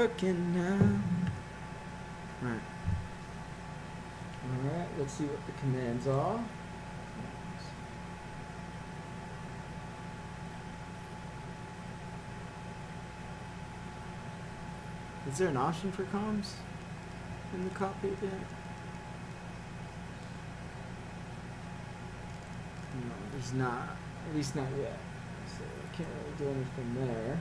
working now. Right. Alright, let's see what the commands are. Is there an option for comms in the cockpit yet? No, there's not. At least not yet. So I can't really do anything there.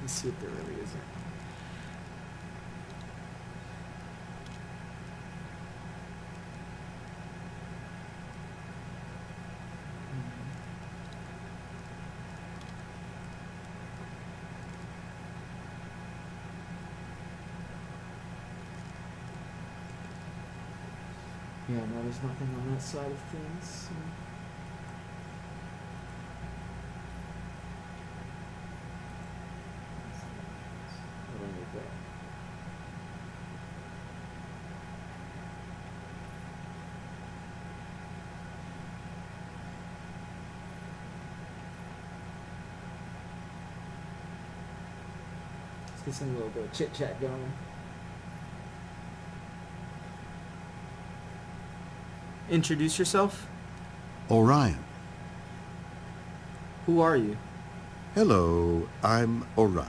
Let's see if there really isn't. Yeah, no, there's nothing on that side of things. So. I don't need that. Let's get some little bit of chit chat going. Introduce yourself. Orion. Who are you? Hello, I'm Orion.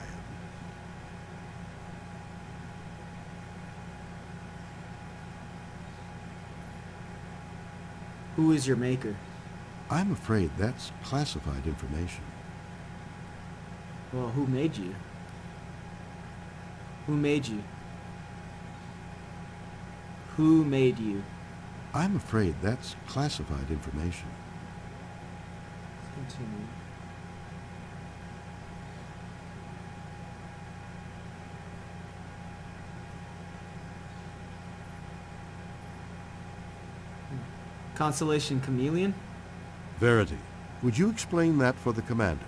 Who is your maker? I'm afraid that's classified information. Well, who made you? Who made you? Who made you? I'm afraid that's classified information. Let's continue. Constellation Chameleon? Verity, would you explain that for the commander?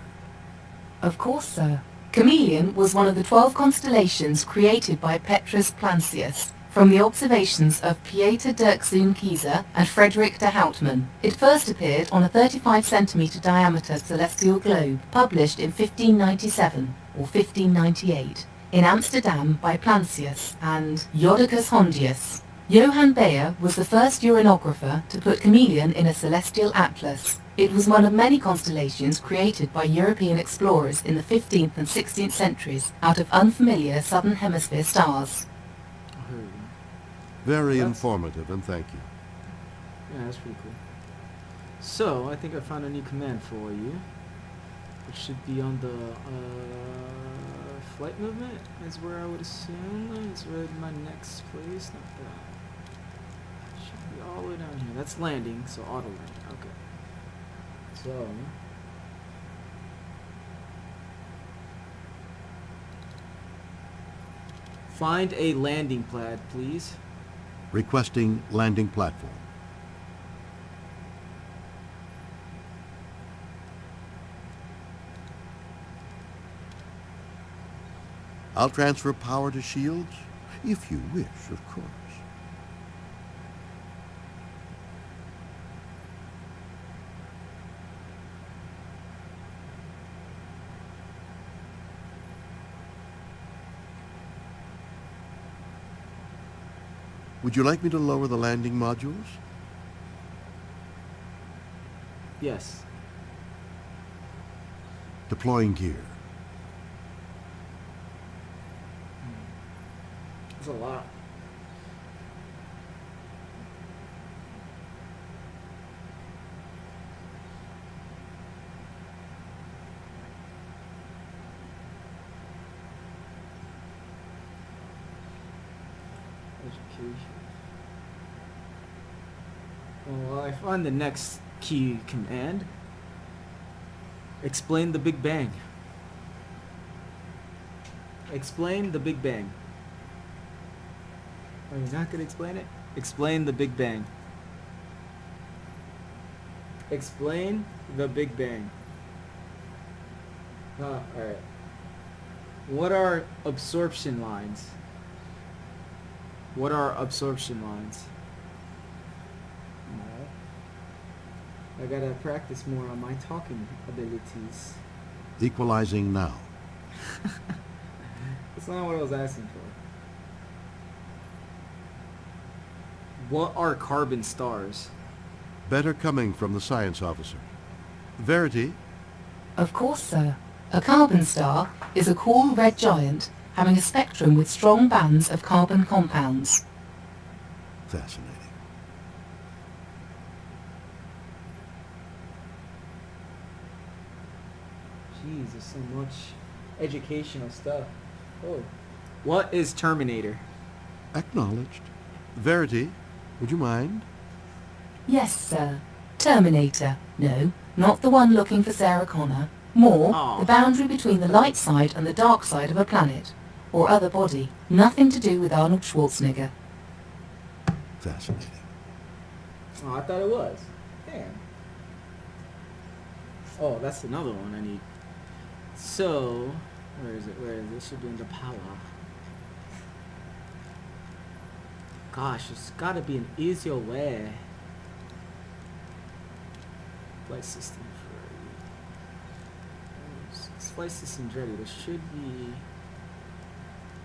Of course, sir. Chameleon was one of the 12 constellations created by Petrus Plancius from the observations of Pieter Dirkzoon Kieser and Frederick de Houtman. It first appeared on a 35-centimeter diameter celestial globe, published in 1597 or 1598 in Amsterdam by Plancius and Jodocus Hondius. Johann Bayer was the first uranographer to put Chameleon in a celestial atlas. It was one of many constellations created by European explorers in the 15th and 16th centuries out of unfamiliar southern hemisphere stars. Very informative, and thank you. Yeah, that's pretty cool. So, I think I found a new command for you. It should be on the flight movement, is where I would assume. It's right in my next place, not that. Should be all the way down here. That's landing, so auto landing. Okay. So, find a landing pad, please. Requesting landing platform. I'll transfer power to shields, if you wish, of course. Would you like me to lower the landing modules? Yes. Deploying gear. That's a lot. Education. Well, I find the next key command. Explain the Big Bang. Explain the Big Bang. Are you not going to explain it? Explain the Big Bang. Explain the Big Bang. Alright. What are absorption lines? What are absorption lines? I gotta practice more on my talking abilities. Equalizing now. That's not what I was asking for. What are carbon stars? Better coming from the science officer. Verity, Of course, sir. A carbon star is a cool red giant having a spectrum with strong bands of carbon compounds. fascinating. Jeez, there's so much educational stuff. Oh. What is Terminator? Acknowledged. Verity, would you mind? Yes, sir. Terminator. No, not the one looking for Sarah Connor. More, Aw. the boundary between the light side and the dark side of a planet. Or other body. Nothing to do with Arnold Schwarzenegger. Fascinating. Oh, I thought it was. Damn. Oh, that's another one I need. So, where is it? Where is it? This should be in the power. Gosh, there's gotta be an easier way. Splice system for splice system's ready. There should be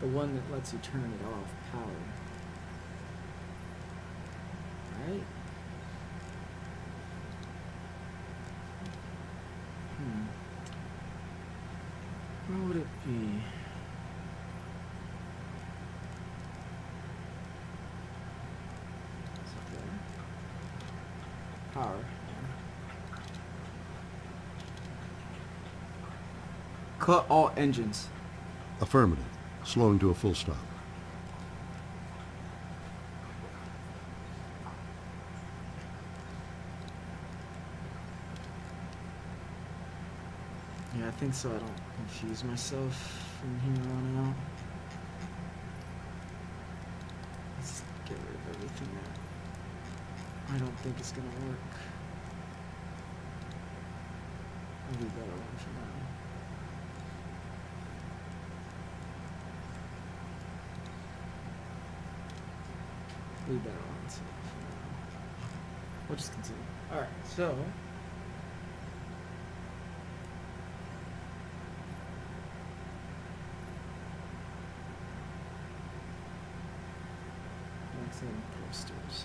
the one that lets you turn it off. Power. Right? Where would it be? Is it there? Power. Cut all engines. Affirmative. Slowing to a full stop. Yeah, I think so. I don't confuse myself from here on out. Let's get rid of everything that I don't think is gonna work. I'll leave that alone for now. Leave that alone for now. We'll just continue. Alright, so maximum thrusters.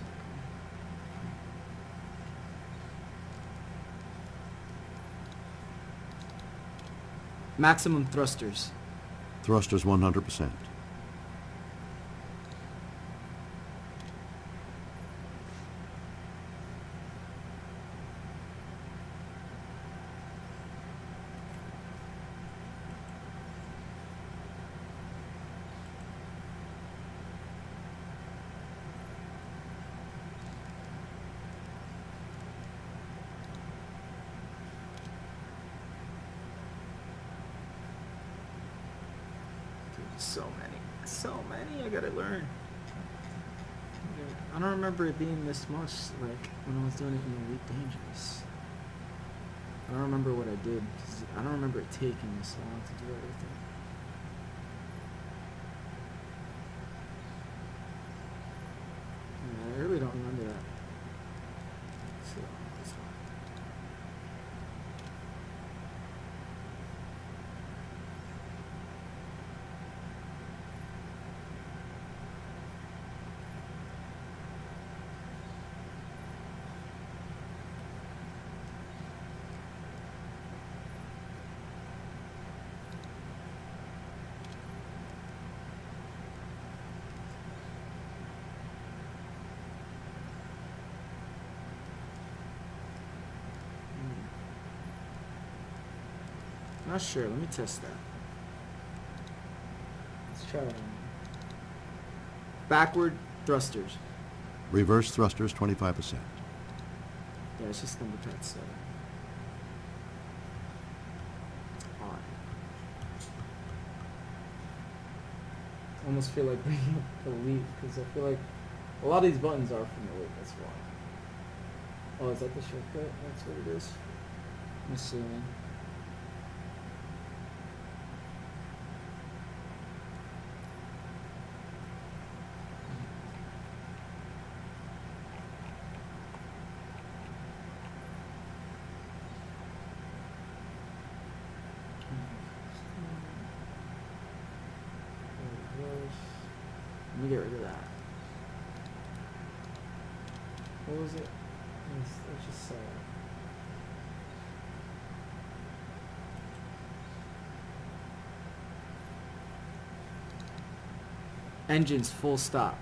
Maximum thrusters. Thrusters 100%. So many I gotta learn. I don't remember it being this much, like, when I was doing it in Elite Dangerous. I don't remember what I did, 'cause I don't remember it taking this long to do everything. Yeah, I really don't remember that. So, that's fine. Not sure. Let me test that. Let's try one. Backward thrusters. Reverse thrusters 25%. Yeah, it's just number pad 7. Odd. I almost feel like bringing up Elite because I feel like a lot of these buttons are from Elite. That's why. Oh, is that the shortcut? That's what it is. I'm assuming. me get rid of that. What was it? Let's just say. Engines full stop.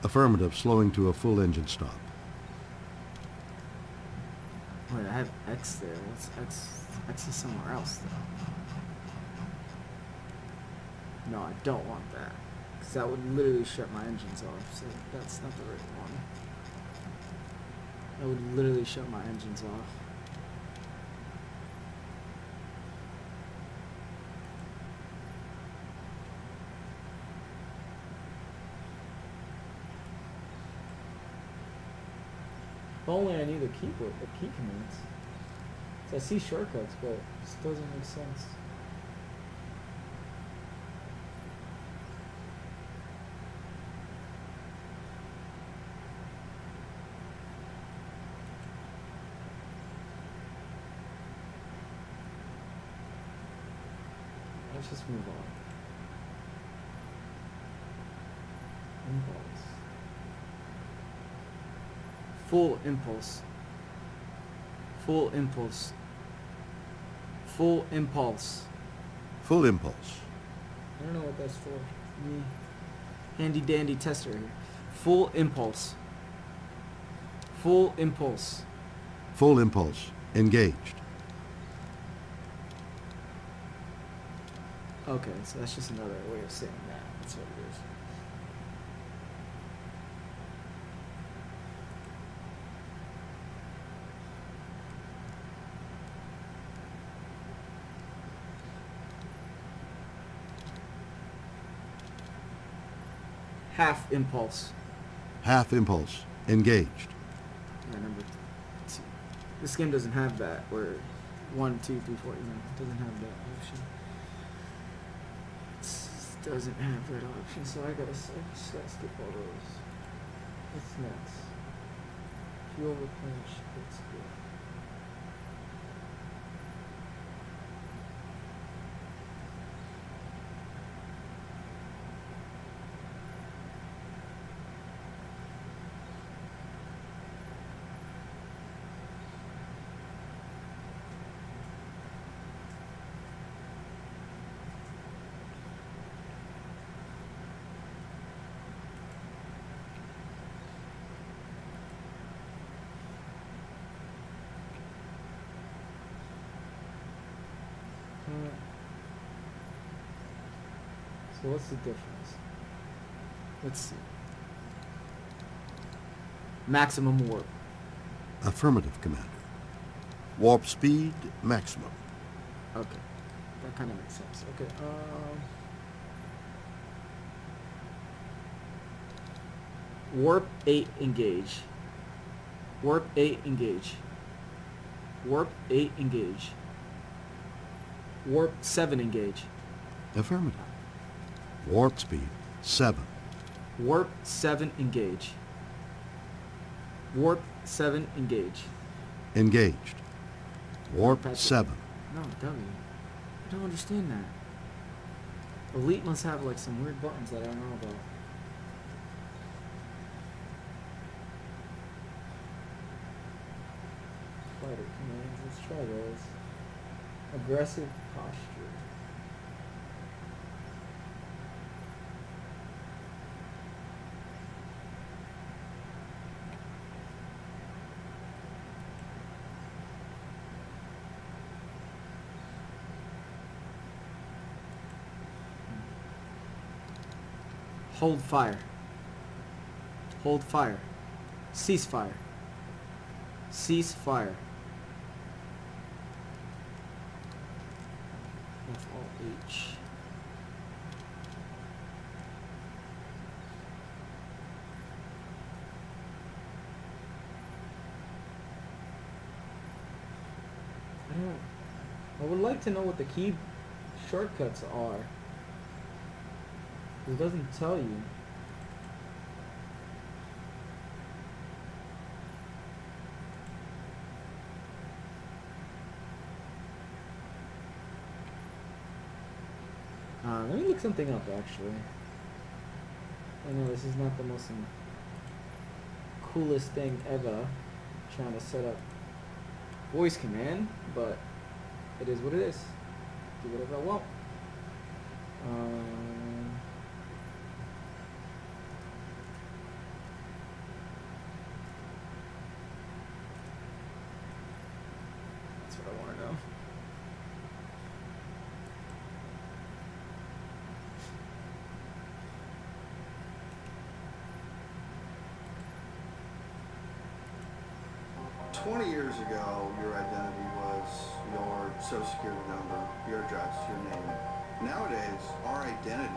Affirmative, slowing to a full engine stop. Wait, I have X there. What's X? X is somewhere else, though. No, I don't want that. Because that would literally shut my engines off. So that's not the right one. That would literally shut my engines off. If only I knew the keyboard, the key commands. So I see shortcuts, but it just doesn't make sense. Let's just move on. Impulse. Full impulse. Full impulse. Full impulse. Full impulse. I don't know what that's for. Me. Handy dandy tester here. Full impulse. Full impulse. Full impulse. Engaged. Okay, so that's just another way of saying that. That's what it is. Half impulse. Half impulse. Engaged. Yeah, number two. This game doesn't have that, where 1, 2, 3, 4, you know, it doesn't have that option. It doesn't have that option, so I just gotta skip all those. What's next? Fuel replenish, let's go. So what's the difference? Let's see. Maximum warp. Affirmative, Commander. Warp speed maximum. Okay, that kind of makes sense. Okay. Warp 8 engage. Warp 8 engage. Warp 8 engage. Warp 7 engage. Affirmative. Warp speed 7. Warp 7 engage. Warp 7 engage. Engaged. Warp Patrick. 7. No, W. I don't understand that. Elite must have like some weird buttons that I don't know about. Fighter commands. Let's try those. Aggressive posture. Hold fire. Hold fire. Cease fire. Cease fire. F-O-H. I would like to know what the key shortcuts are. It doesn't tell you. Let me look something up actually. I know this is not the most coolest thing ever, trying to set up voice command, but it is what it is. Do whatever I want. That's what I want to know. Years ago, your identity was your social security number, your address, your name. Nowadays, our identity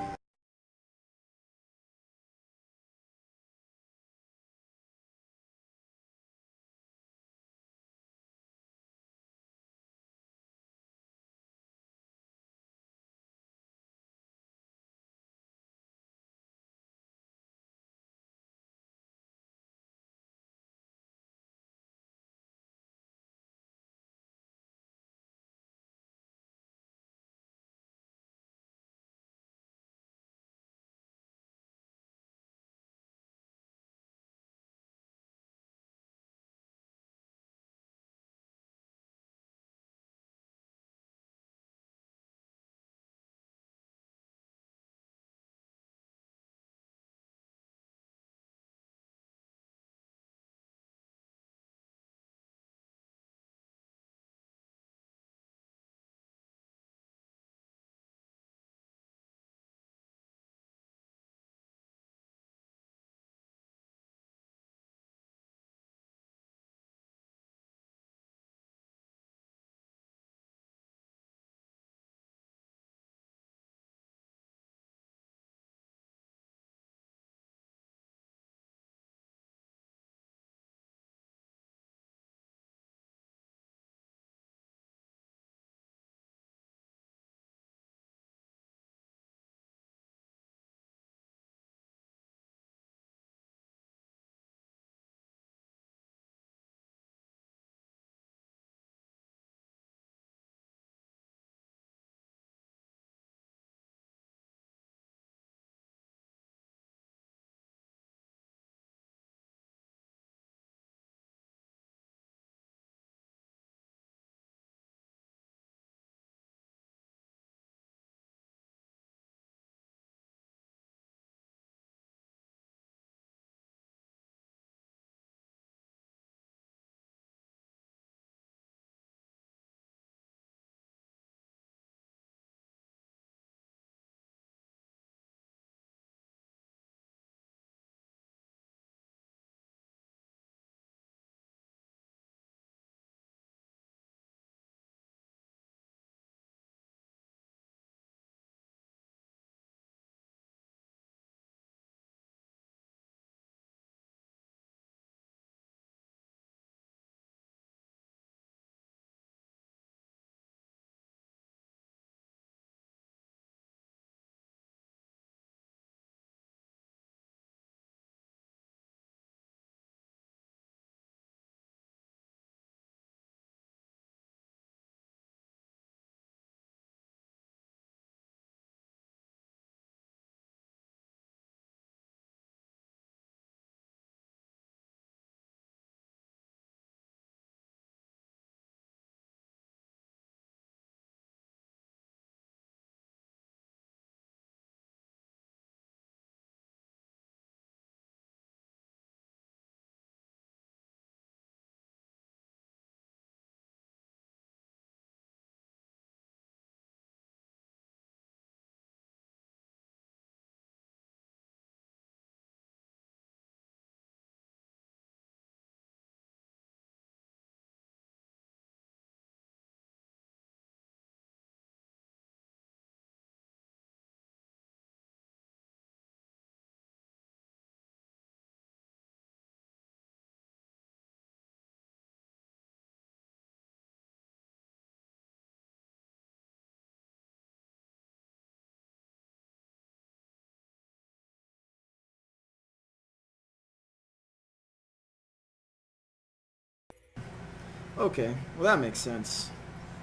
Okay, well that makes sense.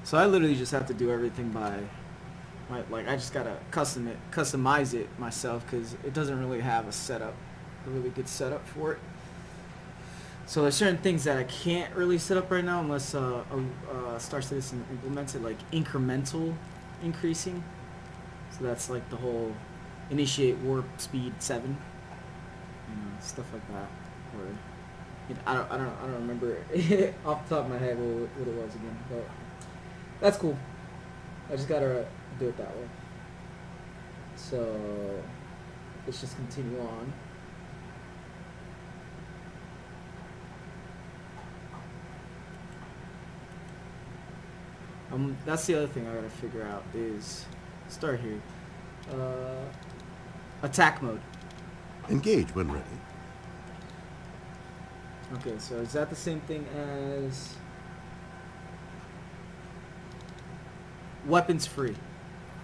So I literally just have to do everything by I just gotta customize it myself because it doesn't really have a really good setup for it. So there's certain things that I can't really set up right now unless Star Citizen implements it, like incremental increasing. So that's like the whole initiate warp speed 7, stuff like that. Or I don't remember off the top of my head what it was again, but that's cool. I just gotta do it that way. So let's just continue on. That's the other thing I gotta figure out is start here. Attack mode. Engage when ready. Okay, so is that the same thing as weapons free?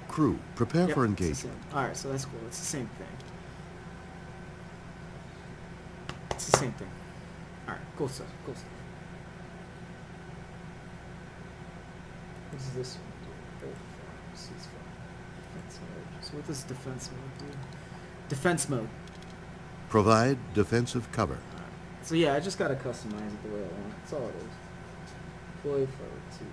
Crew, prepare for It's the engagement. same. Alright, so that's cool. It's the same thing. It's the same thing. Alright, cool stuff. Cool stuff. What does this one do? Defense mode. So what does defense mode do? Defense mode. Provide defensive cover. Alright. So yeah, I just gotta customize it the way I want it. That's all it is. Deploy for 2.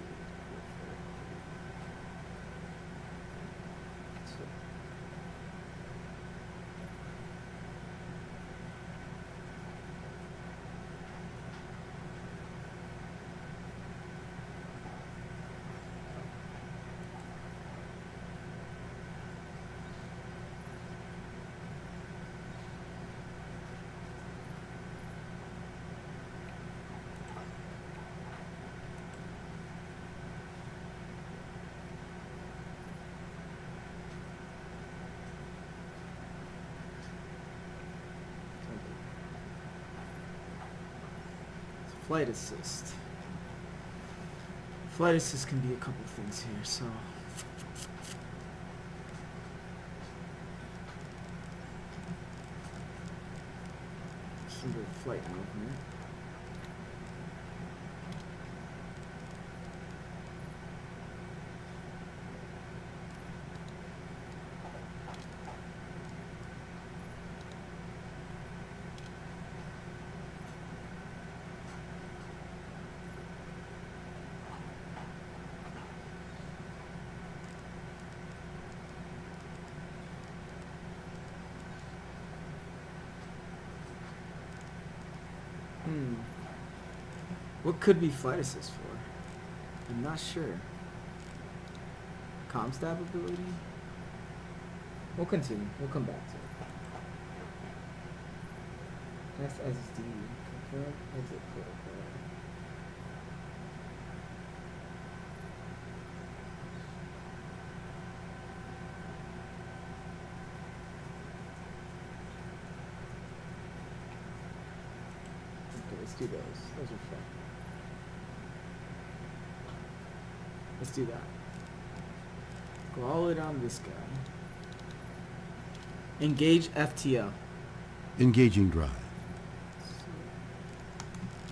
Flight assist. Flight assist can be a couple things here, so. Single flight movement. What could be flight assist for? I'm not sure. Comm stab ability? We'll continue. We'll come back to it. SSD. Confirm exit protocol. Okay, let's do those. Those are fun. Let's do that. Go all the way down to this guy. Engage FTL. Engaging drive. In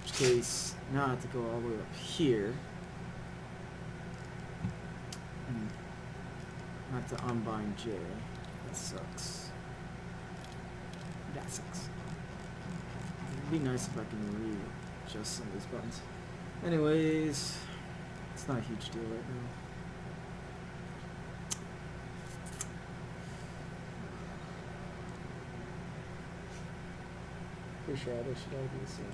which case, now I have to go all the way up here. And I have to unbind J. That sucks. That sucks. It'd be nice if I can readjust some of these buttons. Anyways, it's not a huge deal right now. Pretty sure they should all be the same way.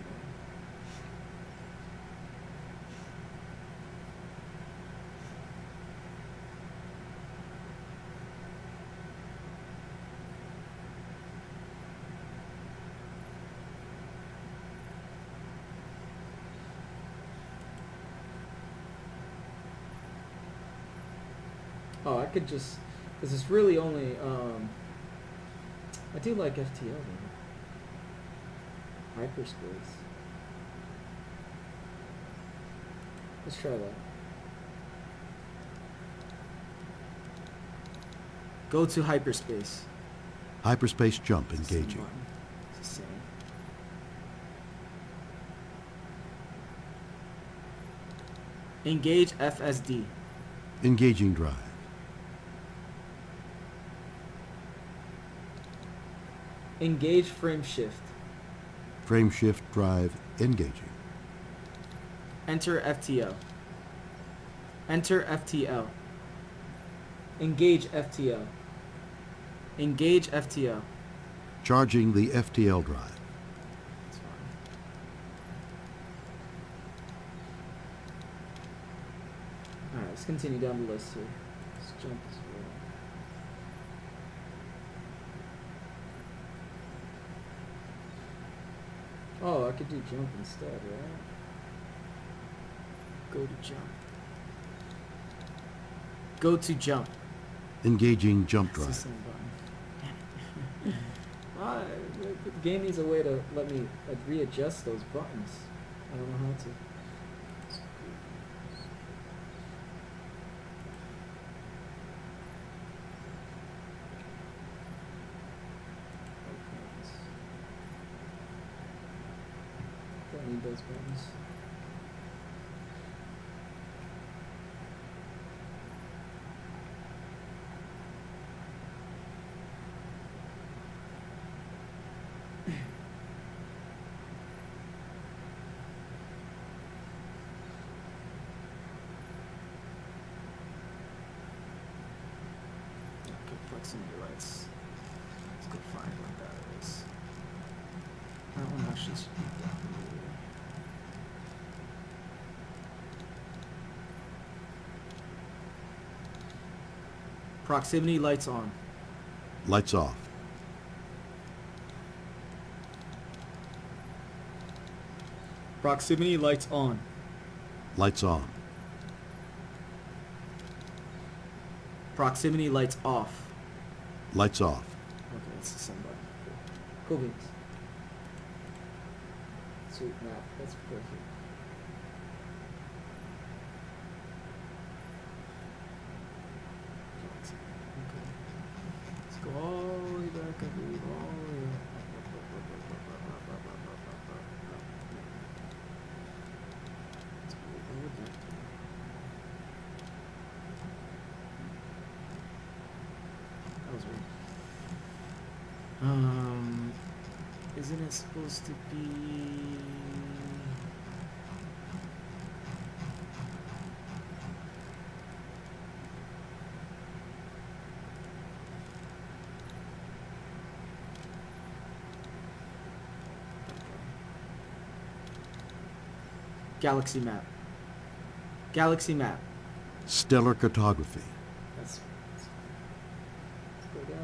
Oh, I could just, because it's really only, I do like FTL though. Hyperspace. Let's try that. Go to hyperspace. Hyperspace jump It's the same engaging. button. It's the same. Engage FSD. Engaging drive. Engage frame shift. Frame shift drive engaging. Enter FTL. Enter FTL. Engage FTL. Engage FTL. Charging the FTL drive. That's fine. Alright, let's continue down the list here. Let's jump as well. Oh, I could do jump instead, right? Go to jump. Go to jump. Engaging jump That's the drive. same button. Why? The game needs a way to let me readjust those buttons. I don't know how to. Don't need those buttons. Okay, proximity lights. Let's go find what that is. That one actually should be down here. Proximity lights on. Lights off. Proximity lights on. Lights on. Proximity lights off. Lights off. Okay, it's the same button. Cool beans. Sweet map. That's perfect. Okay. Let's go all the way back, I believe, all the way up. Let's go back. That was weird. Isn't it supposed to be? Galaxy map. Galaxy map. Stellar cartography. That's let's go down.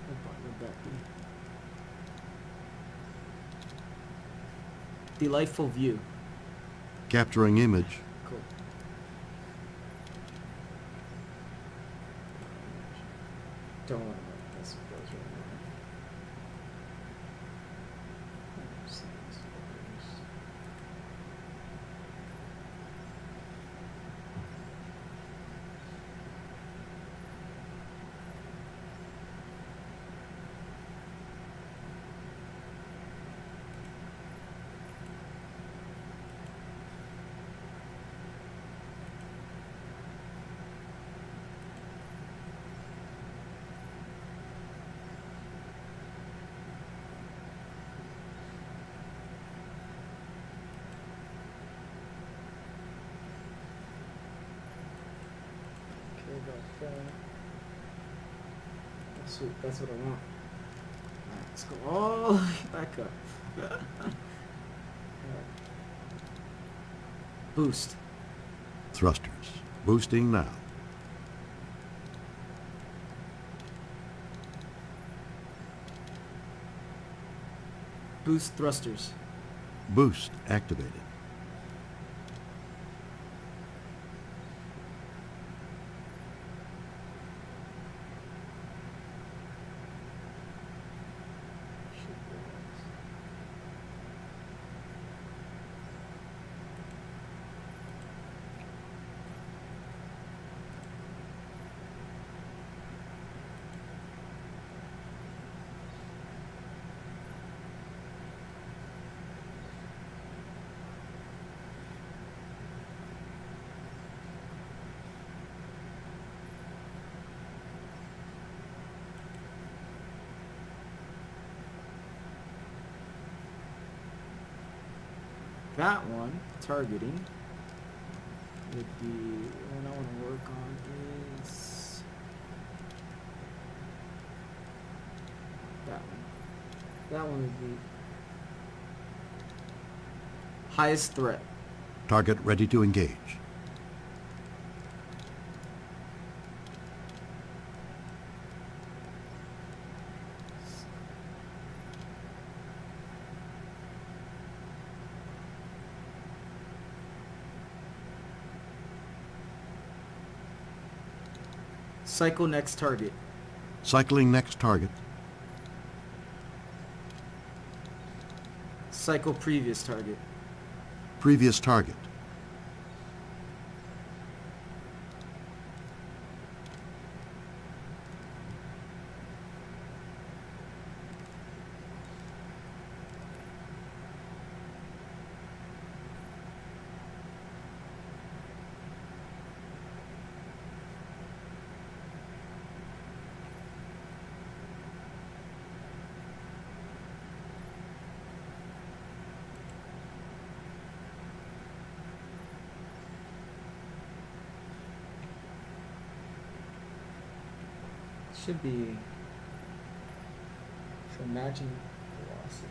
What button would that be? Delightful view. Capturing image. Cool. Don't want to know what this goes right now. Settings, filters. Okay, about that. Oh, sweet, that's what I want. Alright, let's go all the way back up. Alright. Boost. Thrusters. Boosting now. Boost thrusters. Boost activated. that one, targeting, would be, what I want to work on is that one. That one would be highest threat. Target ready to engage. Cycle next target. Cycling next target. Cycle previous target. Previous target. Should be for matching velocities.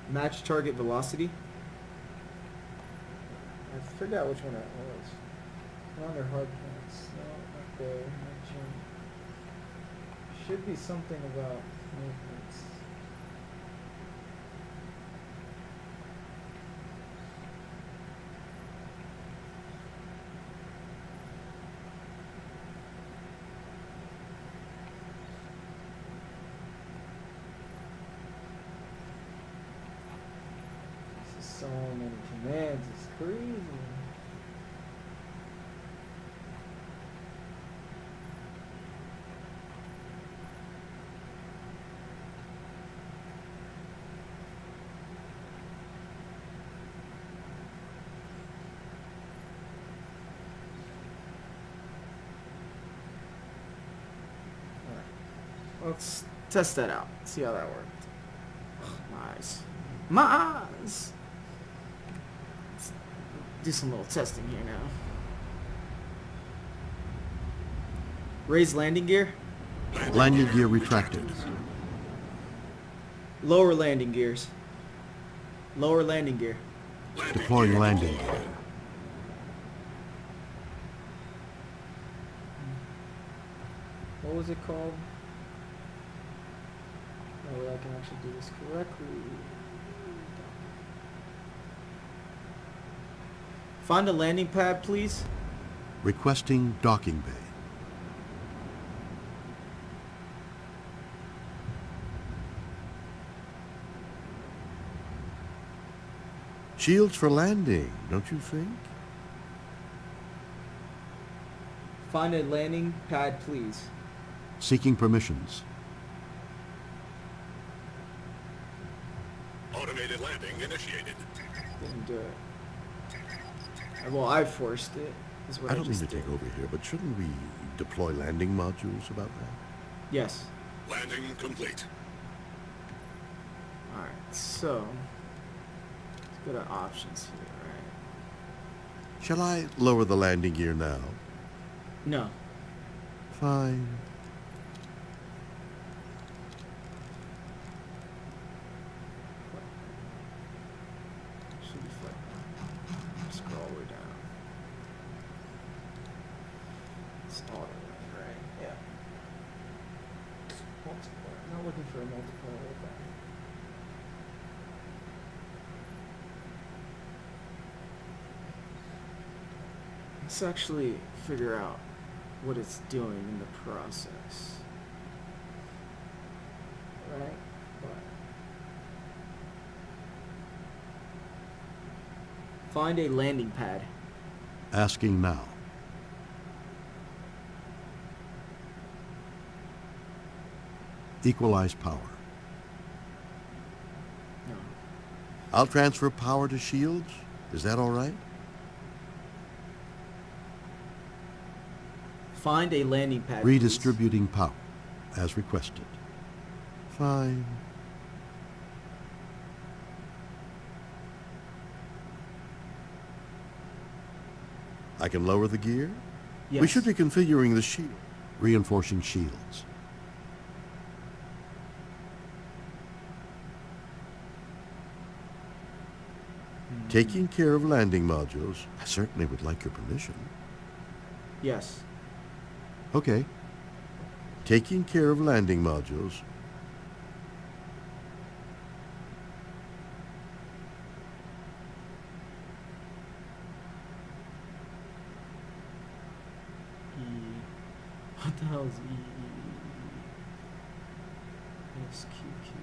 Match target velocity. I forgot which one that was. Not under hard points. No, not there. Matching. Should be something about movements. So many commands, it's crazy. Alright, let's test that out, see how that worked. My eyes. My eyes! Do some little testing here now. Raise landing gear. Landing gear retracted. Lower landing gears. Lower landing gear. Deploying landing gear. What was it called? Oh, I can actually do this correctly. Find a landing pad, please. Requesting docking bay. Shields for landing, don't you think? Find a landing pad, please. Seeking permissions. Automated landing initiated. Didn't do it. Well, I forced it. Is what I don't mean just to take did. over here, but shouldn't we deploy landing modules about that? Yes. Landing complete. Alright, so let's go to options here, right? Shall I lower the landing gear now? No. Fine. Should be flat. Scroll all the way down. It's auto land, right? Yeah. Multiplier. Not looking for a multiplier like that. Let's actually figure out what it's doing in the process. Right? But find a landing pad. Asking now. Equalize power. No. I'll transfer power to shields. Is that all right? Find a landing pad. please. Redistributing power, as requested. Fine. I can lower the gear? Yes. We should be configuring the shield. Reinforcing shields. Taking care of landing modules. I certainly would like your permission. Yes. Okay. Taking care of landing modules. E. What the hell is E? S Q Q.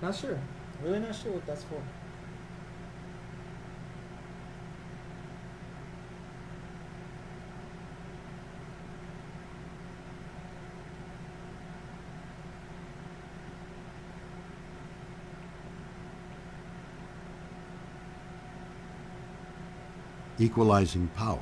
Not sure. Really not sure what that's for. Equalizing power.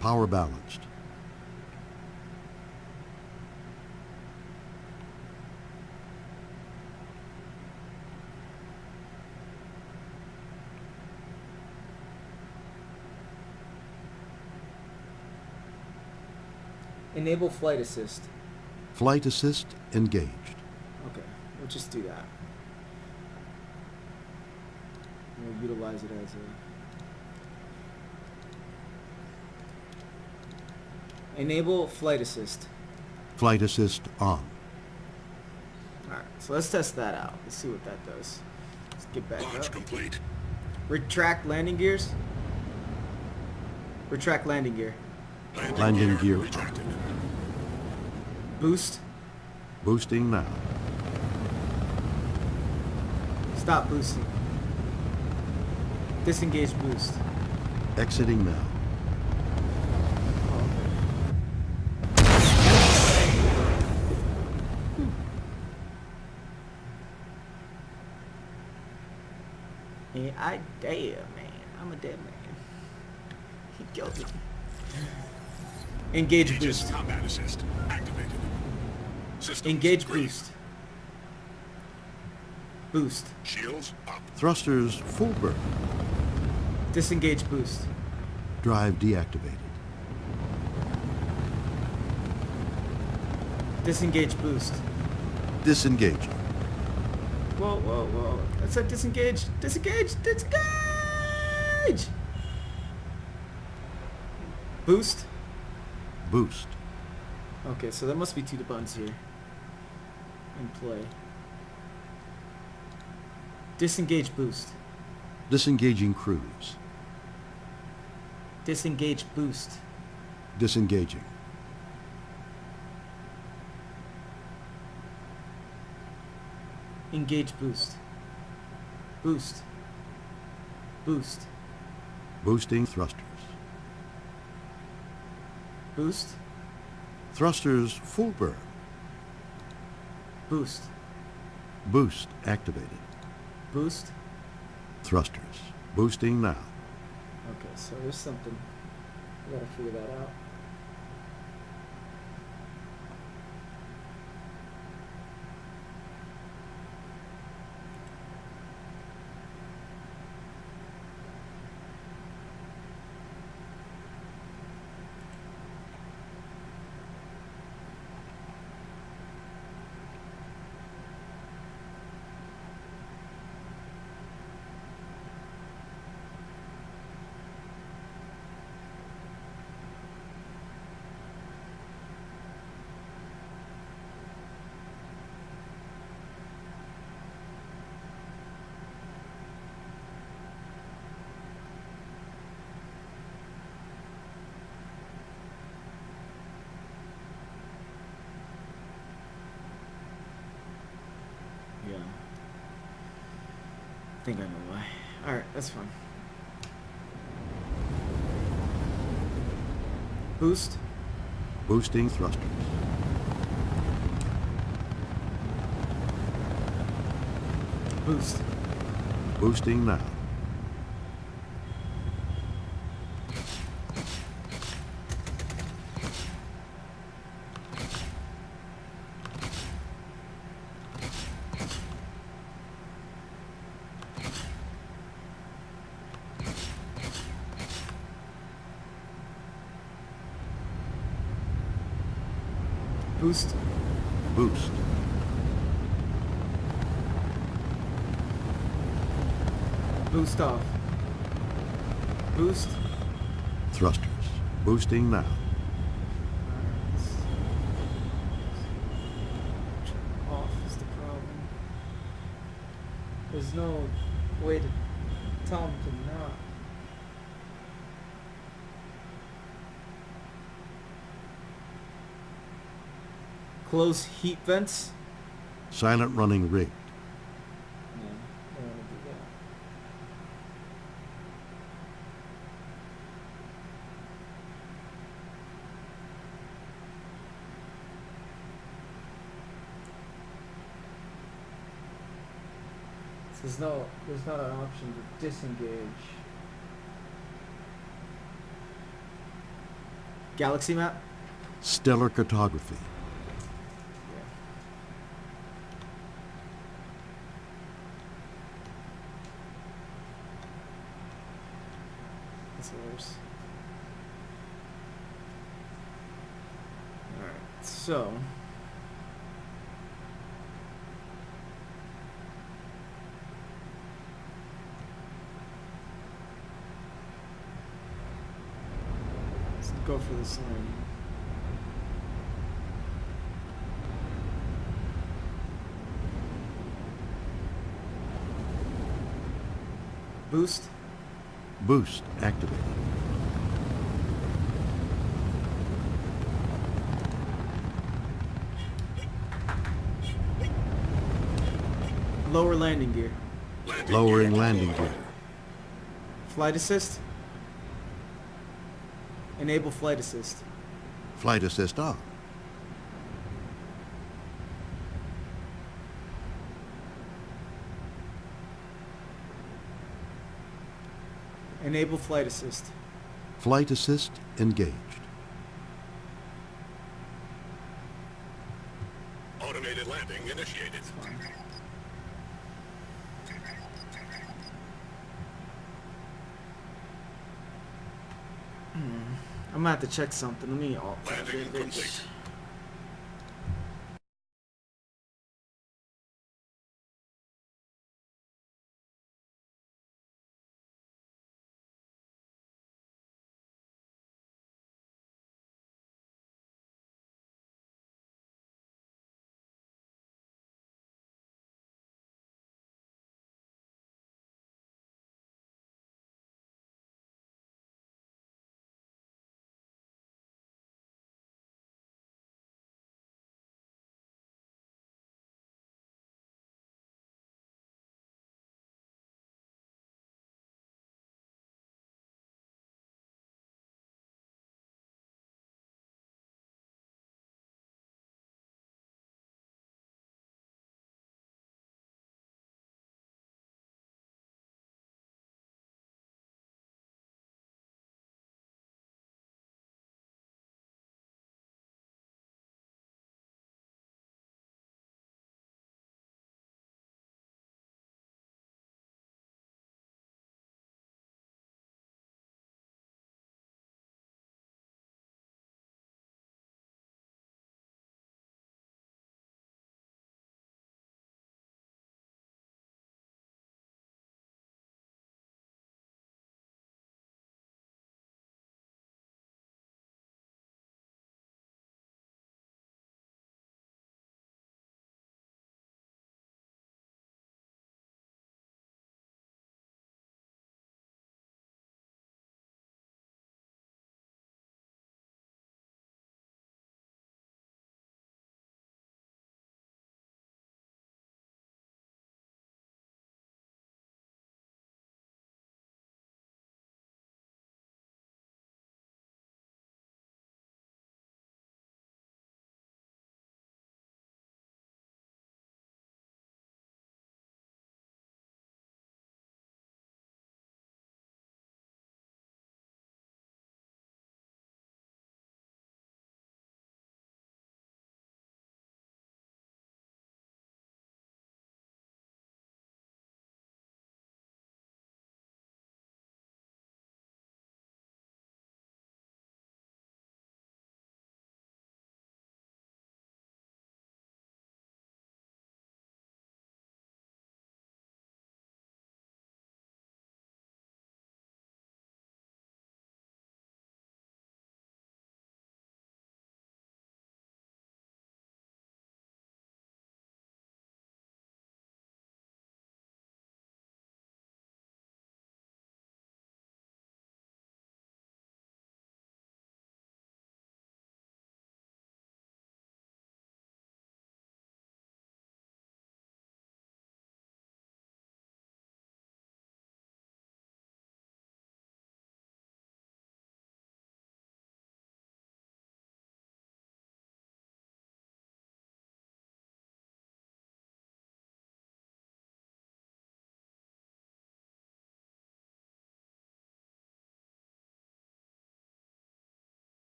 Power balanced. Enable flight assist. Flight assist engaged. Okay, we'll just do that. We'll utilize it as a... Enable flight assist. Flight assist on. Alright, so let's test that out. Let's see what that does. Let's get back Launch up. complete. Retract landing gears. Retract landing gear. Landing gear on. retracted. Boost. Boosting now. Stop boosting. Disengage boost. Exiting now. Yeah, I damn man. I'm a dead man. He killed me. Engage Aegis boost. combat assist activated. Systems Engage green. boost. Boost. Shields up. Thrusters full burn. Disengage boost. Drive deactivated. Disengage boost. Disengaging. Whoa, whoa, whoa. That said disengage. Disengage. Disengage! Boost. Boost. Okay, so there must be two buttons here in play. Disengage boost. Disengaging cruise. Disengage boost. Disengaging. Engage boost. Boost. Boost. Boosting thrusters. Boost. Thrusters full burn. Boost. Boost activated. Boost. Thrusters. Boosting now. Okay, so there's something. We gotta figure that out. I think I know why. Alright, that's fine. Boost. Boosting thrusters. Boost. Boosting now. Boost. Boost. Boost off. Boost. Thrusters. Boosting now. Off is the problem. There's no way to tell them to not. Close heat vents. Silent running rigged. No, I don't want to do that. There's not an option to disengage. Galaxy map? Stellar cartography. Yeah. That's worse. Alright, so let's go for this line. Boost. Boost activated. Lower landing gear. Lowering landing gear. Flight assist. Enable flight assist. Flight assist on. Enable flight assist. Flight assist engaged. Automated landing initiated. I'm gonna have to check something. Let me alt tab Landing it. complete.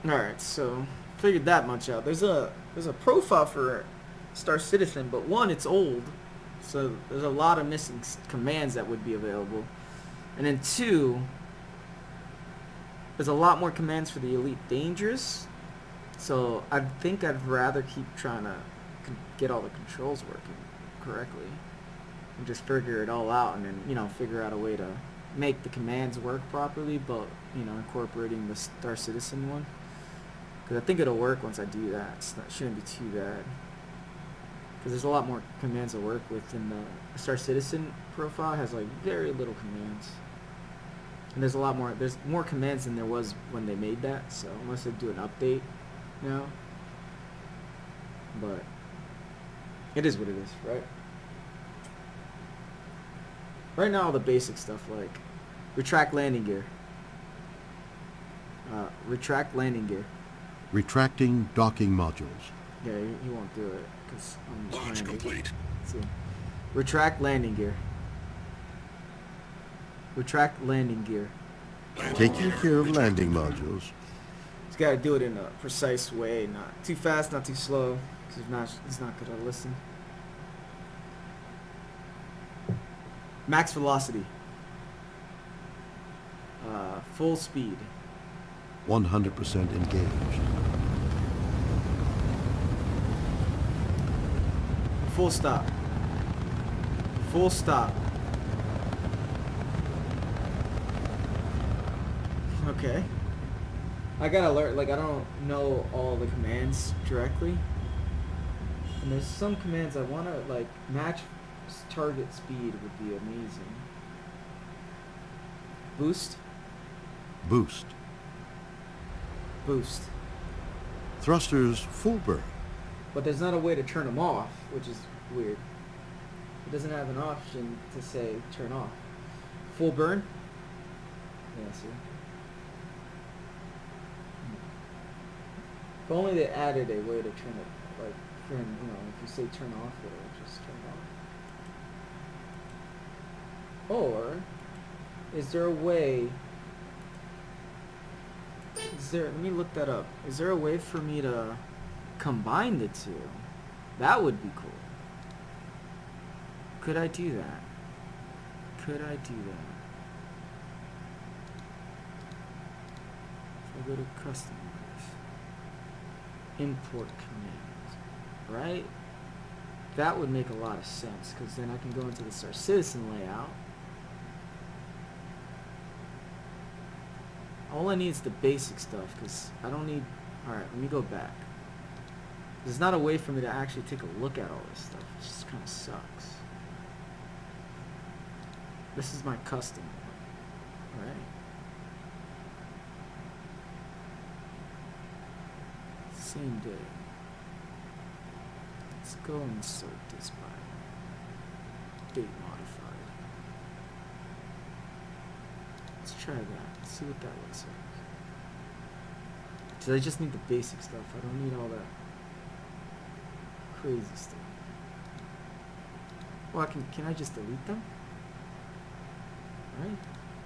Alright, so figured that much out. There's a profile for Star Citizen, but one, it's old, so there's a lot of missing commands that would be available. And then two, there's a lot more commands for the Elite Dangerous, so I think I'd rather keep trying to get all the controls working correctly and just figure it all out, and then, you know, figure out a way to make the commands work properly, but, you know, incorporating the Star Citizen one. Because I think it'll work once I do that. It shouldn't be too bad. Because there's a lot more commands to work with, and the Star Citizen profile has like very little commands. And there's more commands than there was when they made that, so unless they do an update now. But it is what it is, right? Right now, all the basic stuff like retract landing gear. Retract landing gear. Retracting docking modules. Yeah, he won't do it because I'm Launch landing. complete. Let's see. Retract landing gear. Retract landing gear. Taking care of landing modules. He's got to do it in a precise way, not too fast, not too slow, because if not, he's not going to listen. Max velocity. Full speed. 100% engaged. Full stop. Full stop. Okay. I gotta learn, like, I don't know all the commands directly. And there's some commands I wanna, like, match target speed would be amazing. Boost. Boost. Boost. Thrusters full burn. But there's not a way to turn them off, which is weird. It doesn't have an option to say turn off. Full burn? Yeah, see? If only they added a way to turn it, like, turn, you know, if you say turn off, it'll just turn off. Or, is there a way, let me look that up. Is there a way for me to combine the two? That would be cool. Could I do that? Could I do that? If I go to customize, import commands, right? That would make a lot of sense, because then I can go into the Star Citizen layout. All I need is the basic stuff, because I don't need... Alright, let me go back. There's not a way for me to actually take a look at all this stuff. It just kind of sucks. This is my custom one. Alright. Same day. Let's go and sort this by date modified. Let's try that. See what that looks like. So I just need the basic stuff. I don't need all that crazy stuff. Well, can I just delete them? Right?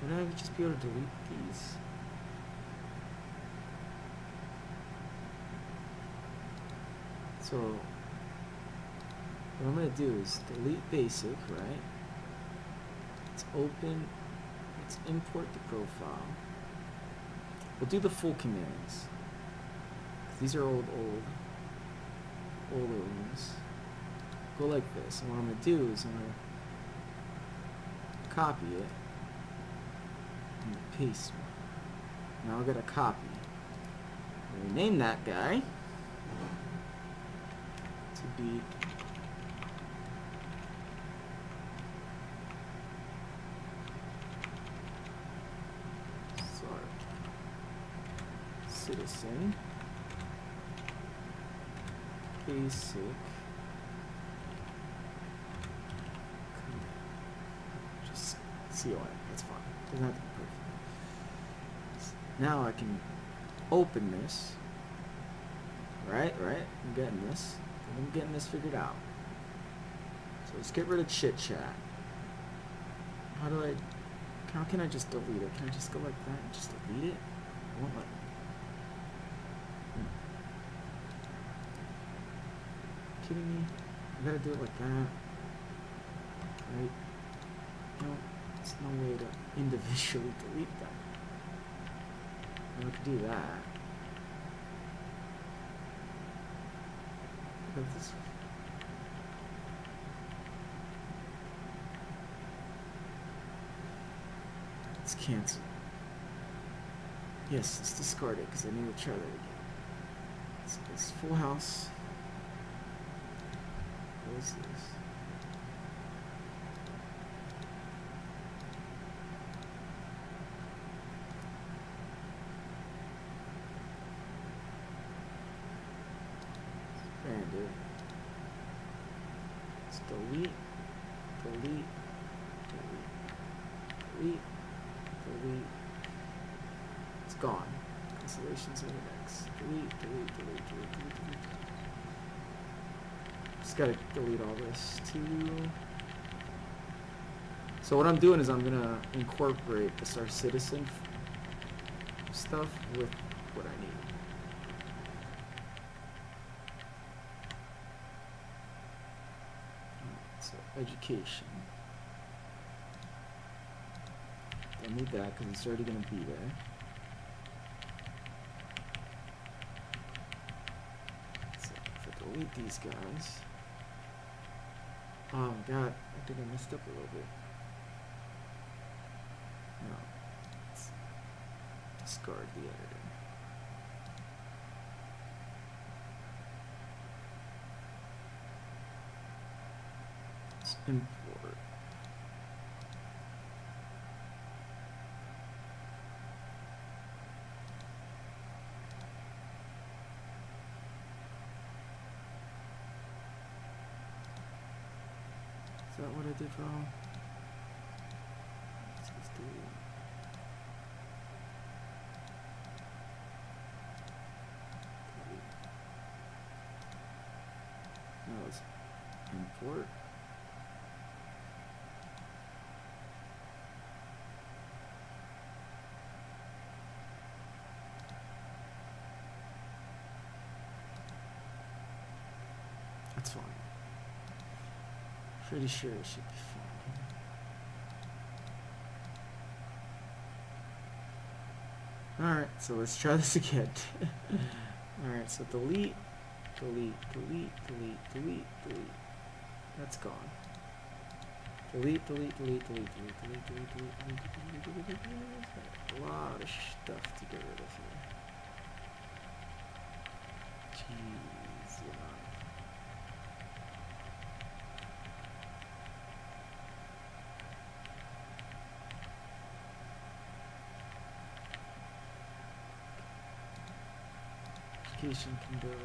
Wouldn't I just be able to delete these? So what I'm gonna do is delete basic, right? Let's open. Let's import the profile. We'll do the full commands. These are older ones. Go like this, and what I'm gonna do is I'm gonna copy it and paste it. Now I've got a copy. Rename that guy to be Citizen basic just COI. That's fine. Doesn't have to be perfect. Now I can open this. Right. I'm getting this. I'm getting this figured out. So let's get rid of chit chat. How can I just delete it? Can I just go like that and just delete it? I won't let me. kidding me? I gotta do it like that. Right? No, there's no way to individually delete them. I could do that. But this. Let's cancel. Yes, let's discard it because I need to try that again. It's full house. What is this? Bandit. Let's delete, delete, delete, delete, delete. It's gone. Constellations over next. Delete, delete, delete, delete, delete, delete. Just gotta delete all this too. So what I'm doing is I'm gonna incorporate the Star Citizen stuff with what I need. So education. Don't need that because it's already gonna be there. So if I delete these guys. Oh my god, I think I messed up a little bit. No. Let's discard the editor. Let's import. Is that what I did wrong? Let's just do no, let's import. That's fine. Pretty sure it should be fine. Alright, so let's try this again. Alright, so delete, delete, delete, delete, delete, delete. That's gone. Delete, delete, delete, delete, delete, delete, delete, delete, delete, delete, delete, delete, delete. A lot of stuff to get rid of here. Jeez, yeah. Education can go.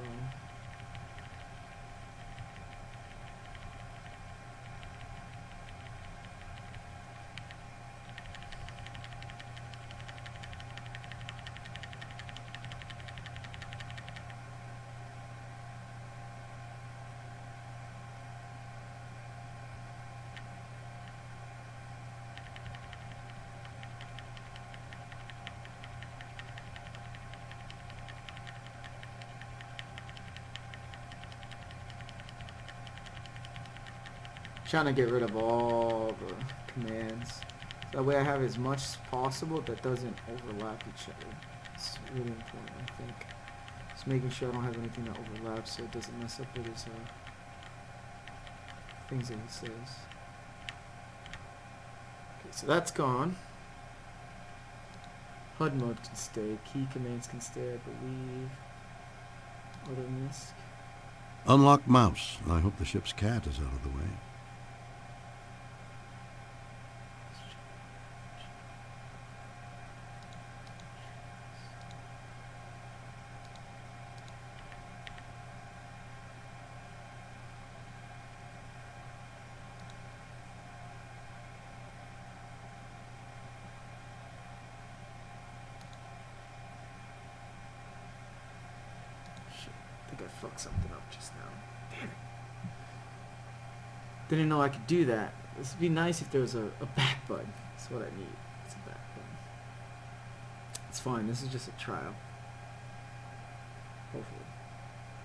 Trying to get rid of all the commands. That way I have as much as possible that doesn't overlap each other. It's really important, I think. Just making sure I don't have anything that overlaps so it doesn't mess up with his things that he says. Okay, so that's gone. HUD mode can stay. Key commands can stay, I believe. Other misc. Unlock mouse. I hope the ship's cat is out of the way. I think I fucked something up just now. Damn it. Didn't know I could do that. This would be nice if there was a back button. That's what I need. It's a back button. It's fine. This is just a trial. Hopefully.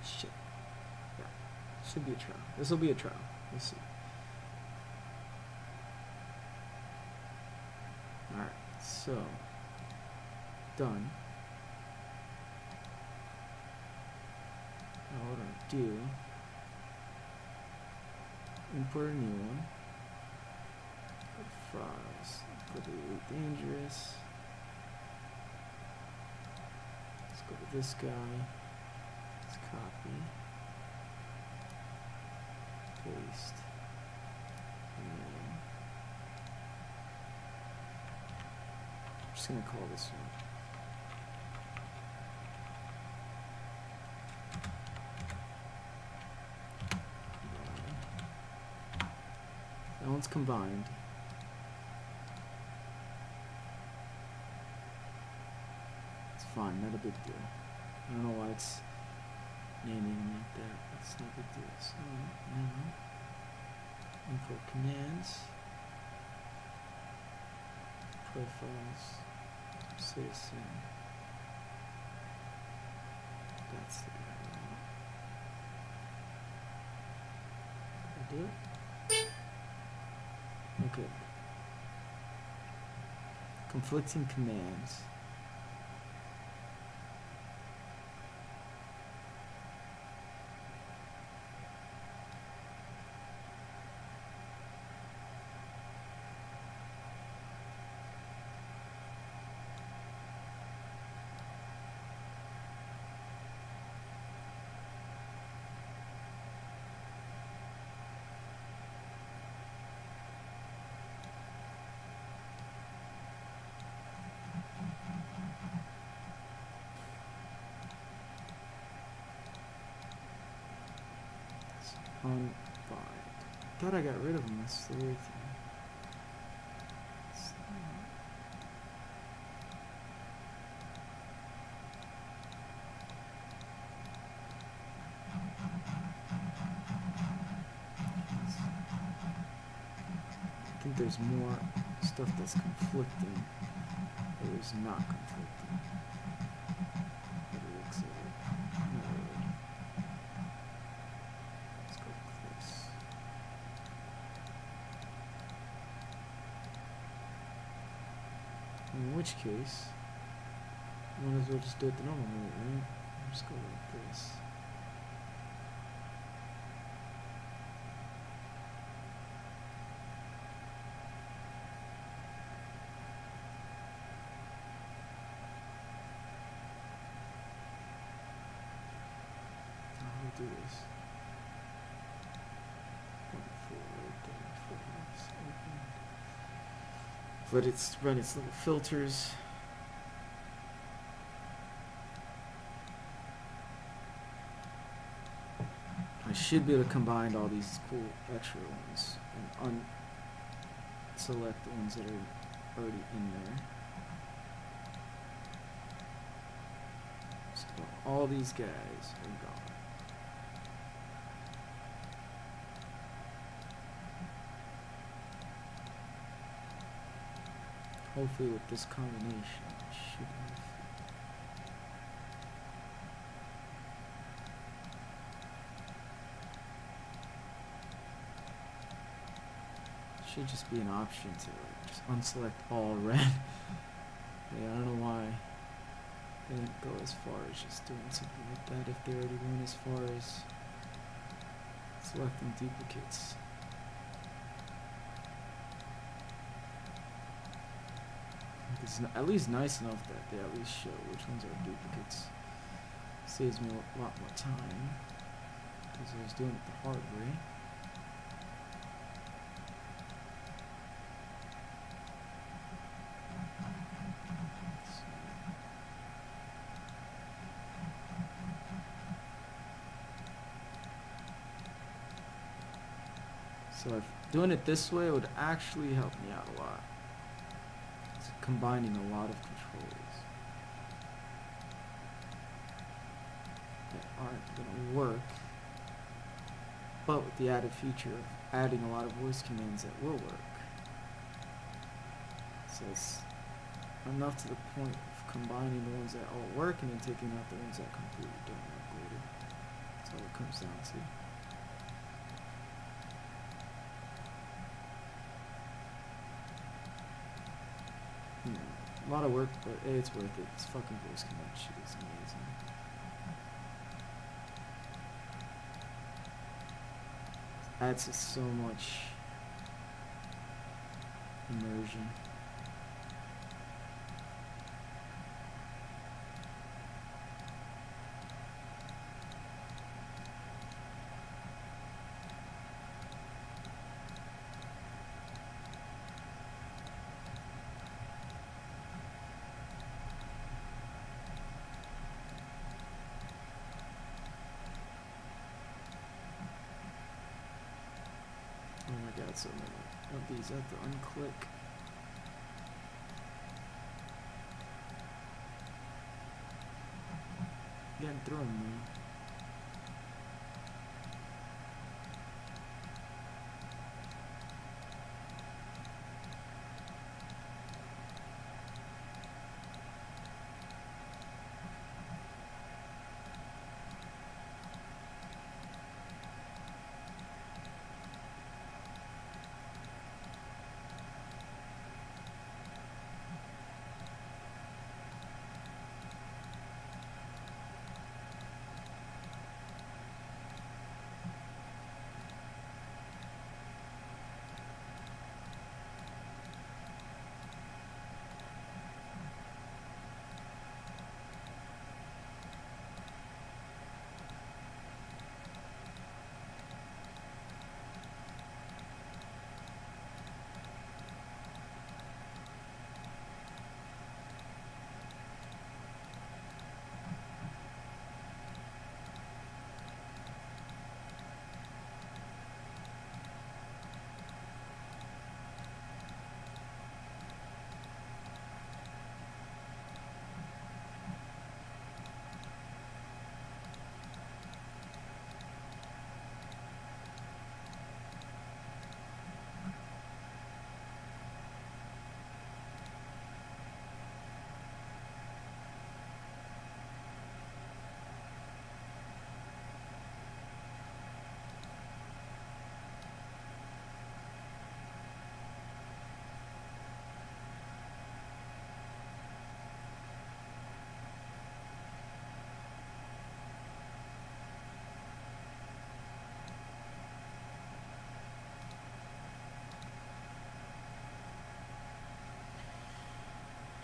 Shit. Yeah. Should be a trial. This will be a trial. We'll see. Alright, so done. Now what I do, import a new one. Go to files, go to Elite Dangerous. Let's go to this guy. Let's copy. Paste. And then I'm just gonna call this one. That one's combined. It's fine, not a big deal. I don't know why it's naming them like that. It's not a big deal. So now, import commands, profiles, citizen. That's the guy I want. Did I do it? Okay. Conflicting commands. Unbind. Thought I got rid of them. That's the weird thing. I think there's more stuff that's conflicting. There's not conflicting. By the looks of it. Not really. Let's go with this. In which case, might as well just do it the normal way, right? Just go like this. Do this. Let it run its little filters. I should be able to combine all these cool extra ones and select the ones that are already in there. So all these guys are gone. Hopefully with this combination, it should have. Should just be an option to like just unselect all red. Yeah, I don't know why they didn't go as far as just doing something like that if they already went as far as selecting duplicates. It's at least nice enough that they at least show which ones are duplicates. Saves me a lot more time because I was doing it the hard way. So if doing it this way would actually help me out a lot. It's combining a lot of controls that aren't going to work, but with the added feature of adding a lot of voice commands that will work. So it's enough to the point of combining the ones that all work and then taking out the ones that completely don't work later. That's all it comes down to. A lot of work, but hey, it's worth it. This fucking voice command shit is amazing. Adds to so much immersion. Oh my god, so many of these I have to unclick. Getting through them, man.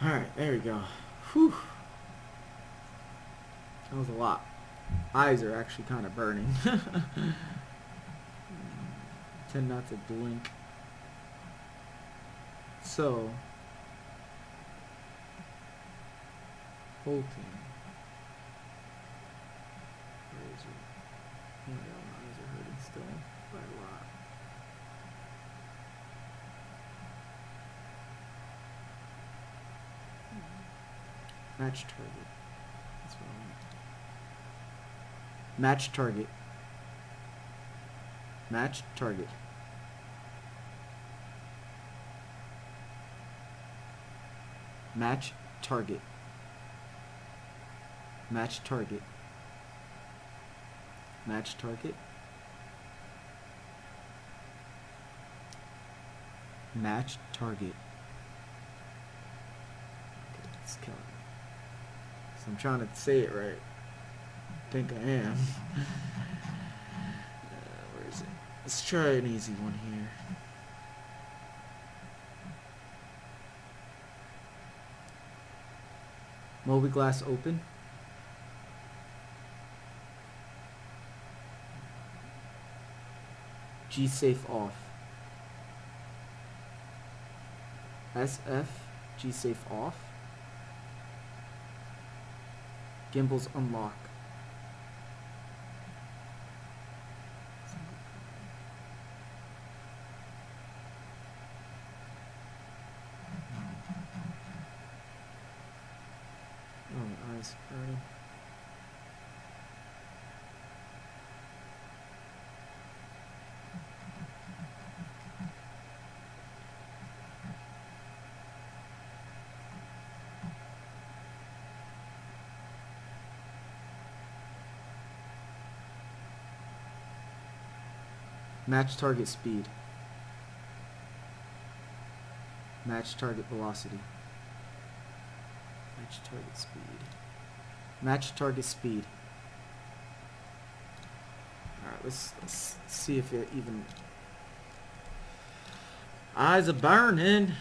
Alright, there we go. Whew. That was a lot. Eyes are actually kind of burning. Tend not to blink. So, whole team. Where is it? Oh my god, my eyes are hurting still by a lot. Match target. That's what I want. Match target. Match target. Match target. Match target. Match target. Match target. Okay, let's kill it. So I'm trying to say it right. I think I am. Where is it? Let's try an easy one here. Mobi-glass open. G-safe off. SF, G-safe off. Gimbals unlock. Oh, my eyes burning. Match target speed. Match target velocity. Match target speed. Match target speed. Alright, let's see if it even... Eyes are burning.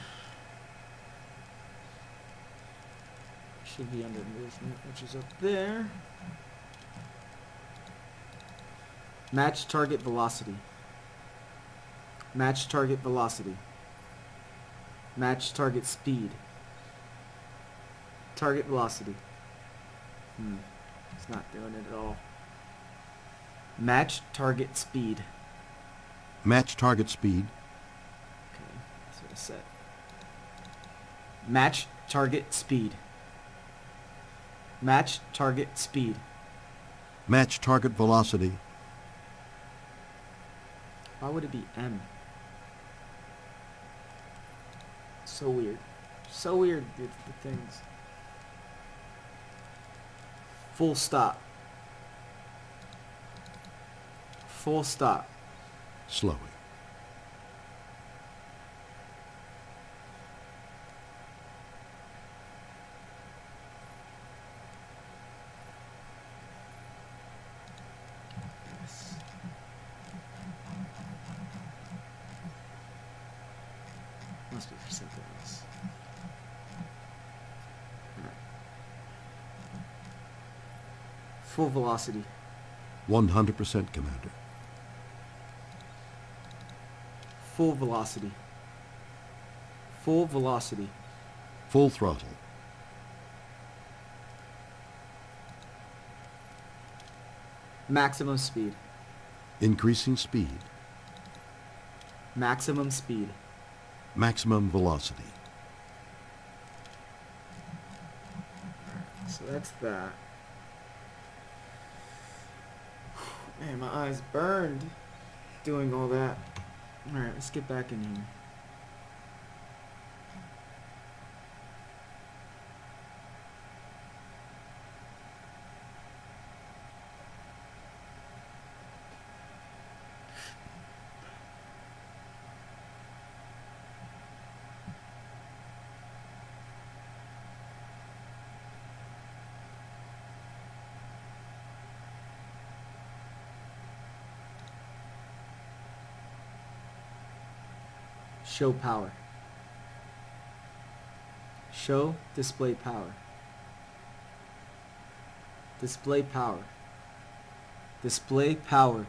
Should be under movement, which is up there. Match target velocity. Match target velocity. Match target speed. Target velocity. It's not doing it at all. Match target speed. Match target speed. Okay, that's what I said. Match target speed. Match target speed. Match target velocity. Why would it be M? So weird. So weird, the things. Full stop. Full stop. Slowing. Yes. Must be for something else. Alright. Full velocity. 100%, Commander. Full velocity. Full velocity. Full throttle. Maximum speed. Increasing speed. Maximum speed. Maximum velocity. So that's that. Man, my eyes burned doing all that. Alright, let's get back in here. Show power. Show display power. Display power. Display power.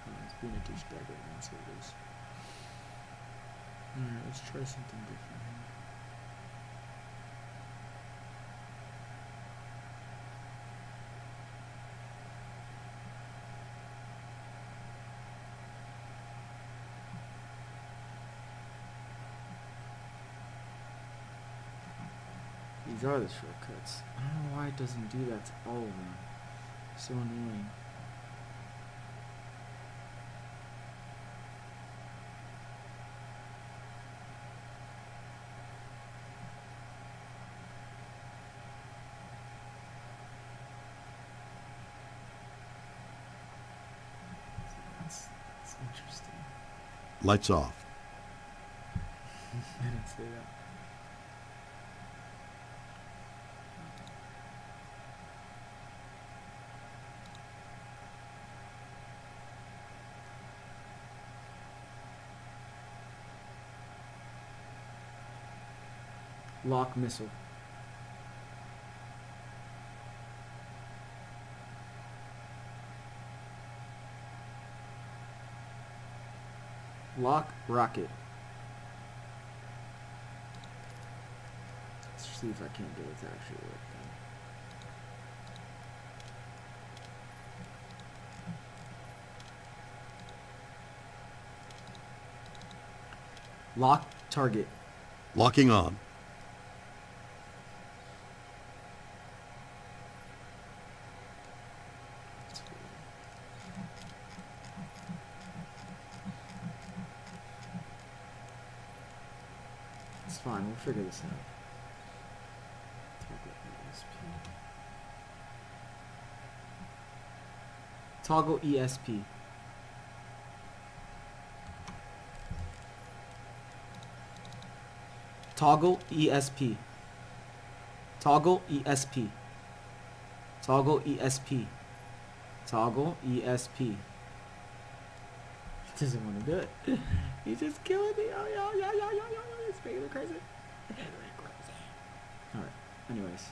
Oh, it's being a douchebag right now, that's what it is. Alright, let's try something different here. These are the shortcuts. I don't know why it doesn't do that to all of them. So annoying. That's interesting. Lights off. I didn't say that. Lock missile. Lock rocket. Let's see if I can't get it to actually work then. Lock target. Locking on. It's fine, we'll figure this out. Toggle ESP. Toggle ESP. Toggle ESP. Toggle ESP. Toggle ESP. He doesn't want to do it. He's just killing me. Yo. It's making me crazy. Alright, anyways.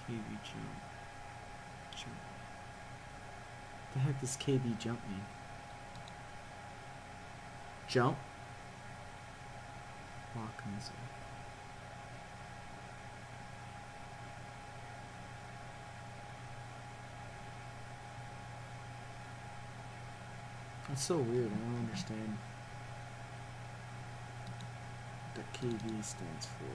KB jump. The heck does KB jump mean? Jump? Lock missile. That's so weird. I don't understand what KB stands for.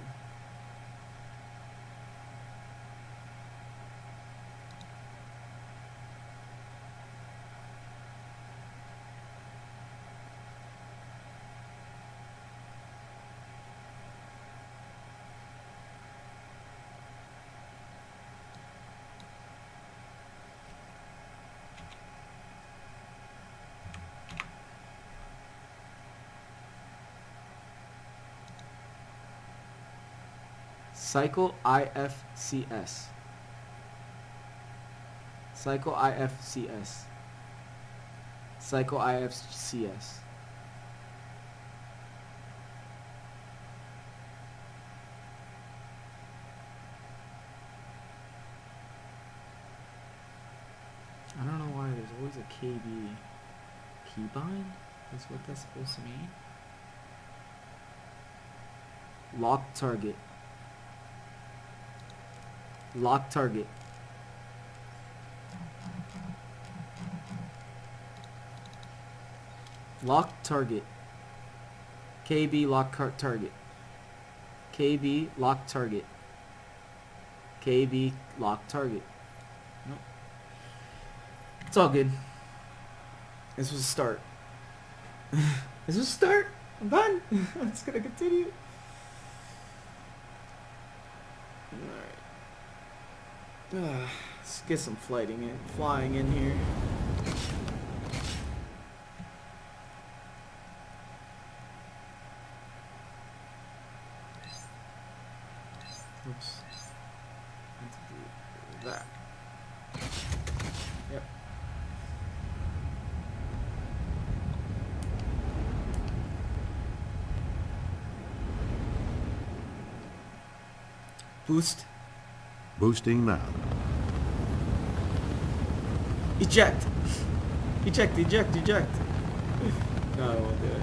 Cycle IFCS. Cycle IFCS. Cycle IFCS. I don't know why there's always a KB keybind. That's what that's supposed to mean. Lock target. Lock target. Lock target. KB lock target. KB lock target. KB lock target. Nope. It's all good. This was a start. This was a start. I'm done. I'm just gonna continue. Alright. Let's get some flying in here. Oops. Need to do that. Yep. Boost. Boosting now. Eject. Eject, eject, eject. No, I won't do it.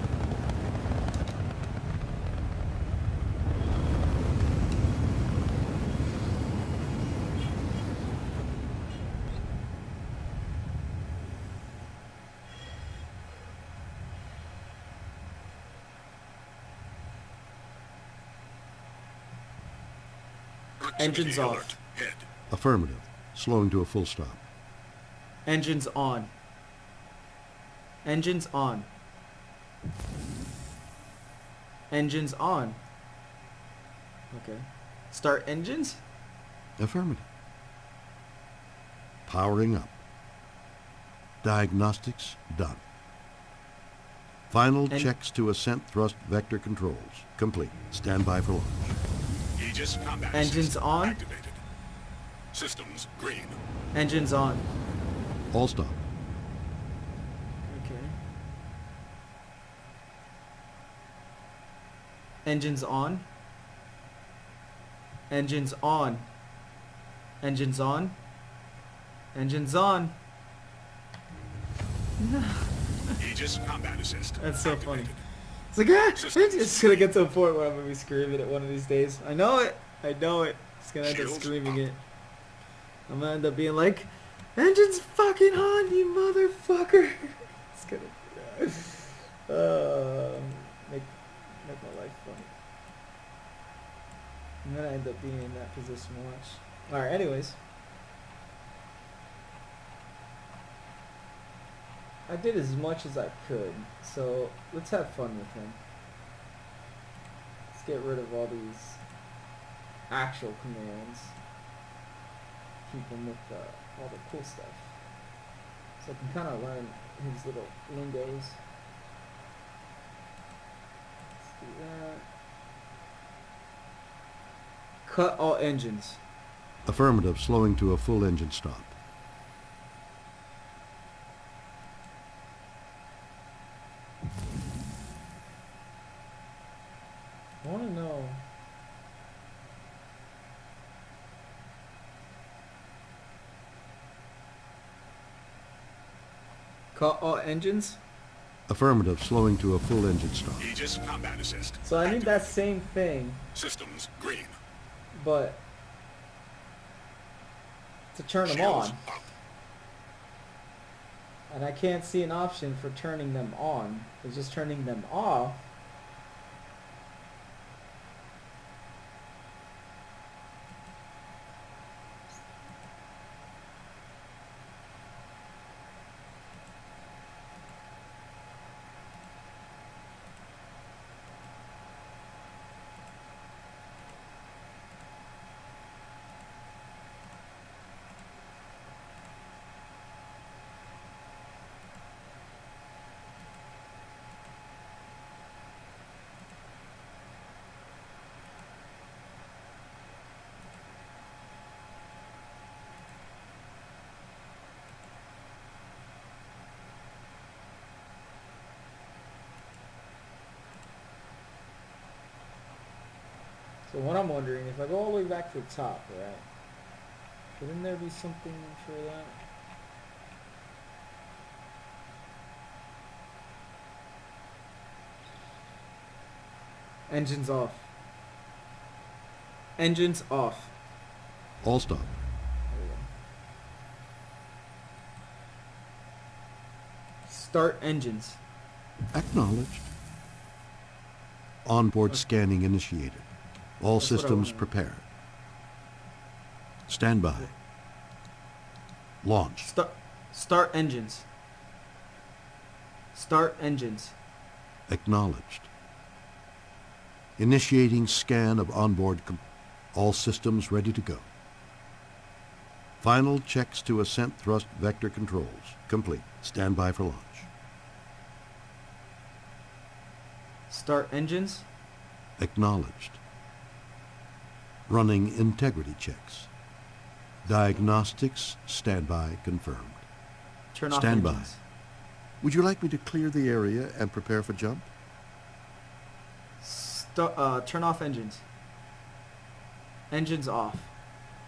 Engines Proximity off. alert. Head. Affirmative. Slowing to a full stop. Engines on. Engines on. Engines on. Okay. Start engines? Affirmative. Powering up. Diagnostics done. Final checks to ascent thrust vector controls complete. Stand by for launch. Aegis combat Engines assist on. activated. Systems green. Engines on. All stop. Okay. Engines on. Engines on. Engines on. Engines on. Aegis combat assist. That's so activated. funny. It's like, I'm just gonna get to a point where I'm gonna be screaming it one of these days. I know it. I know it. Just gonna end up Shields screaming up. it. I'm gonna end up being like, engines fucking on, you motherfucker. It's gonna make my life funny. I'm gonna end up being in that position. Watch. All right. Anyways, I did as much as I could, so let's have fun with him. Let's get rid of all these actual commands. Keep him with all the cool stuff. So I can kind of learn his little lingos. Cut all engines. Affirmative, slowing to a full engine stop. I want to know. Cut all engines? Affirmative, slowing to a full engine stop. Aegis combat assist. So I need that same thing, Systems green. but to turn them Shields on. up. And I can't see an option for turning them on. It's just turning them off. So what I'm wondering, if I go all the way back to the top, right? Shouldn't there be something for that? Engines off. Engines off. All stop. There we go. Start engines. Acknowledged. Onboard Okay. scanning initiated. All That's what I systems wanted. prepared. Stand by. Launch. Start engines. Start engines. Acknowledged. Initiating scan of onboard. All systems ready to go. Final checks to ascent thrust vector controls. Complete. Stand by for launch. Start engines. Acknowledged. Running integrity checks. Diagnostics standby confirmed. Turn off Stand by. engines. Would you like me to clear the area and prepare for jump? Turn off engines. Engines off.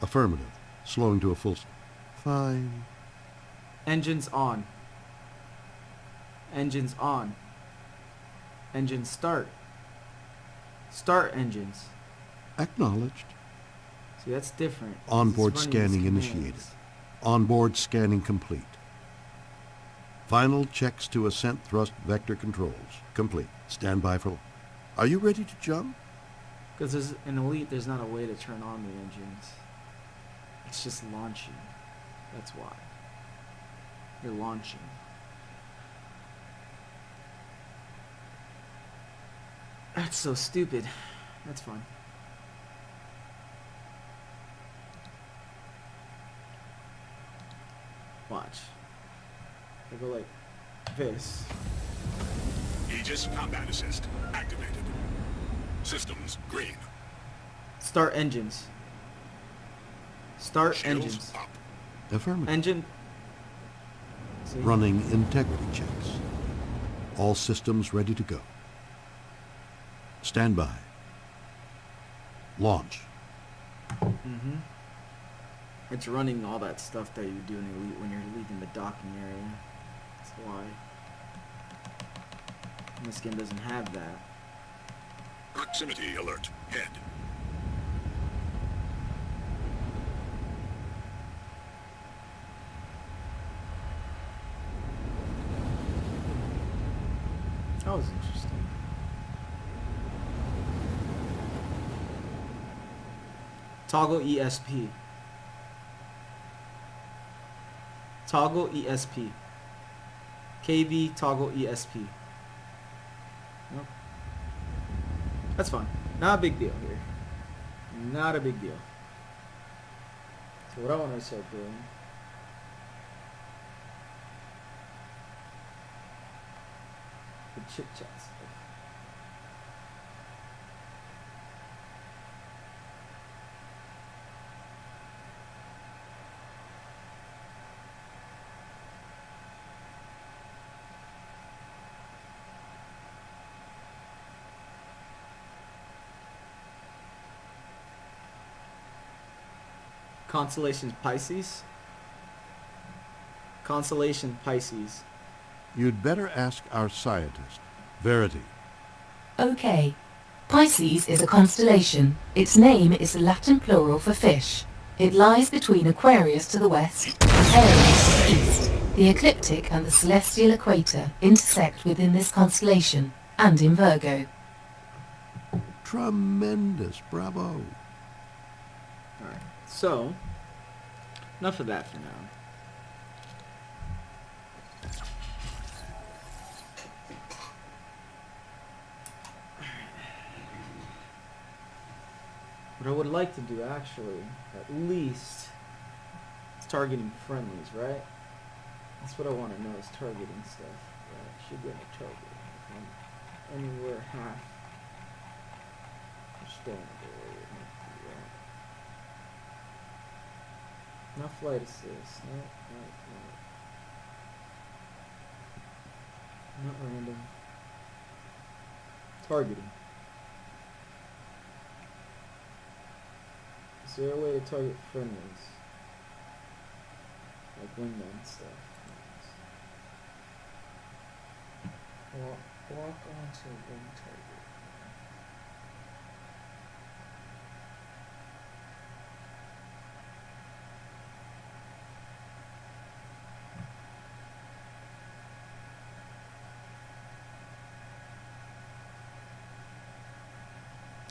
Affirmative. Slowing to a full. Fine. Engines on. Engines on. Engines start. Start engines. Acknowledged. See, that's different. It's Onboard running scanning these initiated. commands. Onboard scanning complete. Final checks to ascent thrust vector controls. Complete. Stand by for. Are you ready to jump? Because there's in Elite, there's not a way to turn on the engines. It's just launching. That's why. You're launching. That's so stupid. That's fine. Watch. I go like this. Aegis combat assist activated. Systems green. Start engines. Start Shields engines. up. Affirmative. Engine. See? Running integrity checks. All systems ready to go. Stand by. Launch. Mm-hmm. It's running all that stuff that you do in Elite when you're leaving the docking area. That's why. And this game doesn't have that. Proximity alert. Head. That was interesting. Toggle ESP. Toggle ESP. KB toggle ESP. Nope. That's fine. Not a big deal here. Not a big deal. So what I want to start doing. The chit chat stuff. Constellation Pisces. Constellation Pisces. You'd better ask our scientist, Verity. Okay. Pisces is a constellation. Its name is the Latin plural for fish. It lies between Aquarius to the west and Aries to the east. The ecliptic and the celestial equator intersect within this constellation, and in Virgo. Tremendous. Bravo. Alright, so, enough of that for now. What I would like to do, actually, at least, is targeting friendlies, right? That's what I want to know, is targeting stuff. Right? Should be able to target. If I'm anywhere half understandable, it might be that. Not flight assist. No. Not random. Targeting. Is there a way to target friendlies? Like wingman stuff. Walk onto wing target.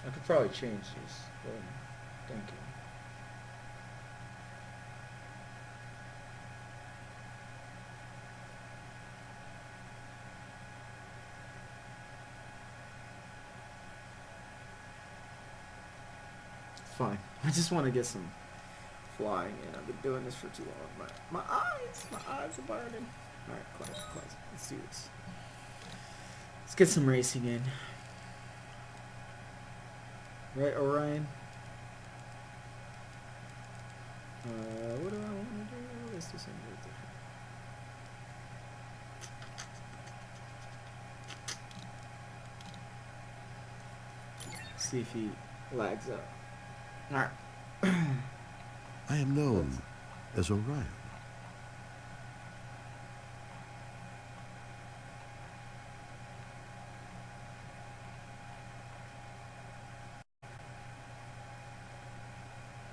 I could probably change this, but thank you. Fine. I just want to get some flying in. I've been doing this for too long. My eyes are burning. Alright, close. Let's do this. Let's get some racing in. Right, Orion? What do I want to do? Let's do something really different. See if he lags up. Alright. I am known as Orion.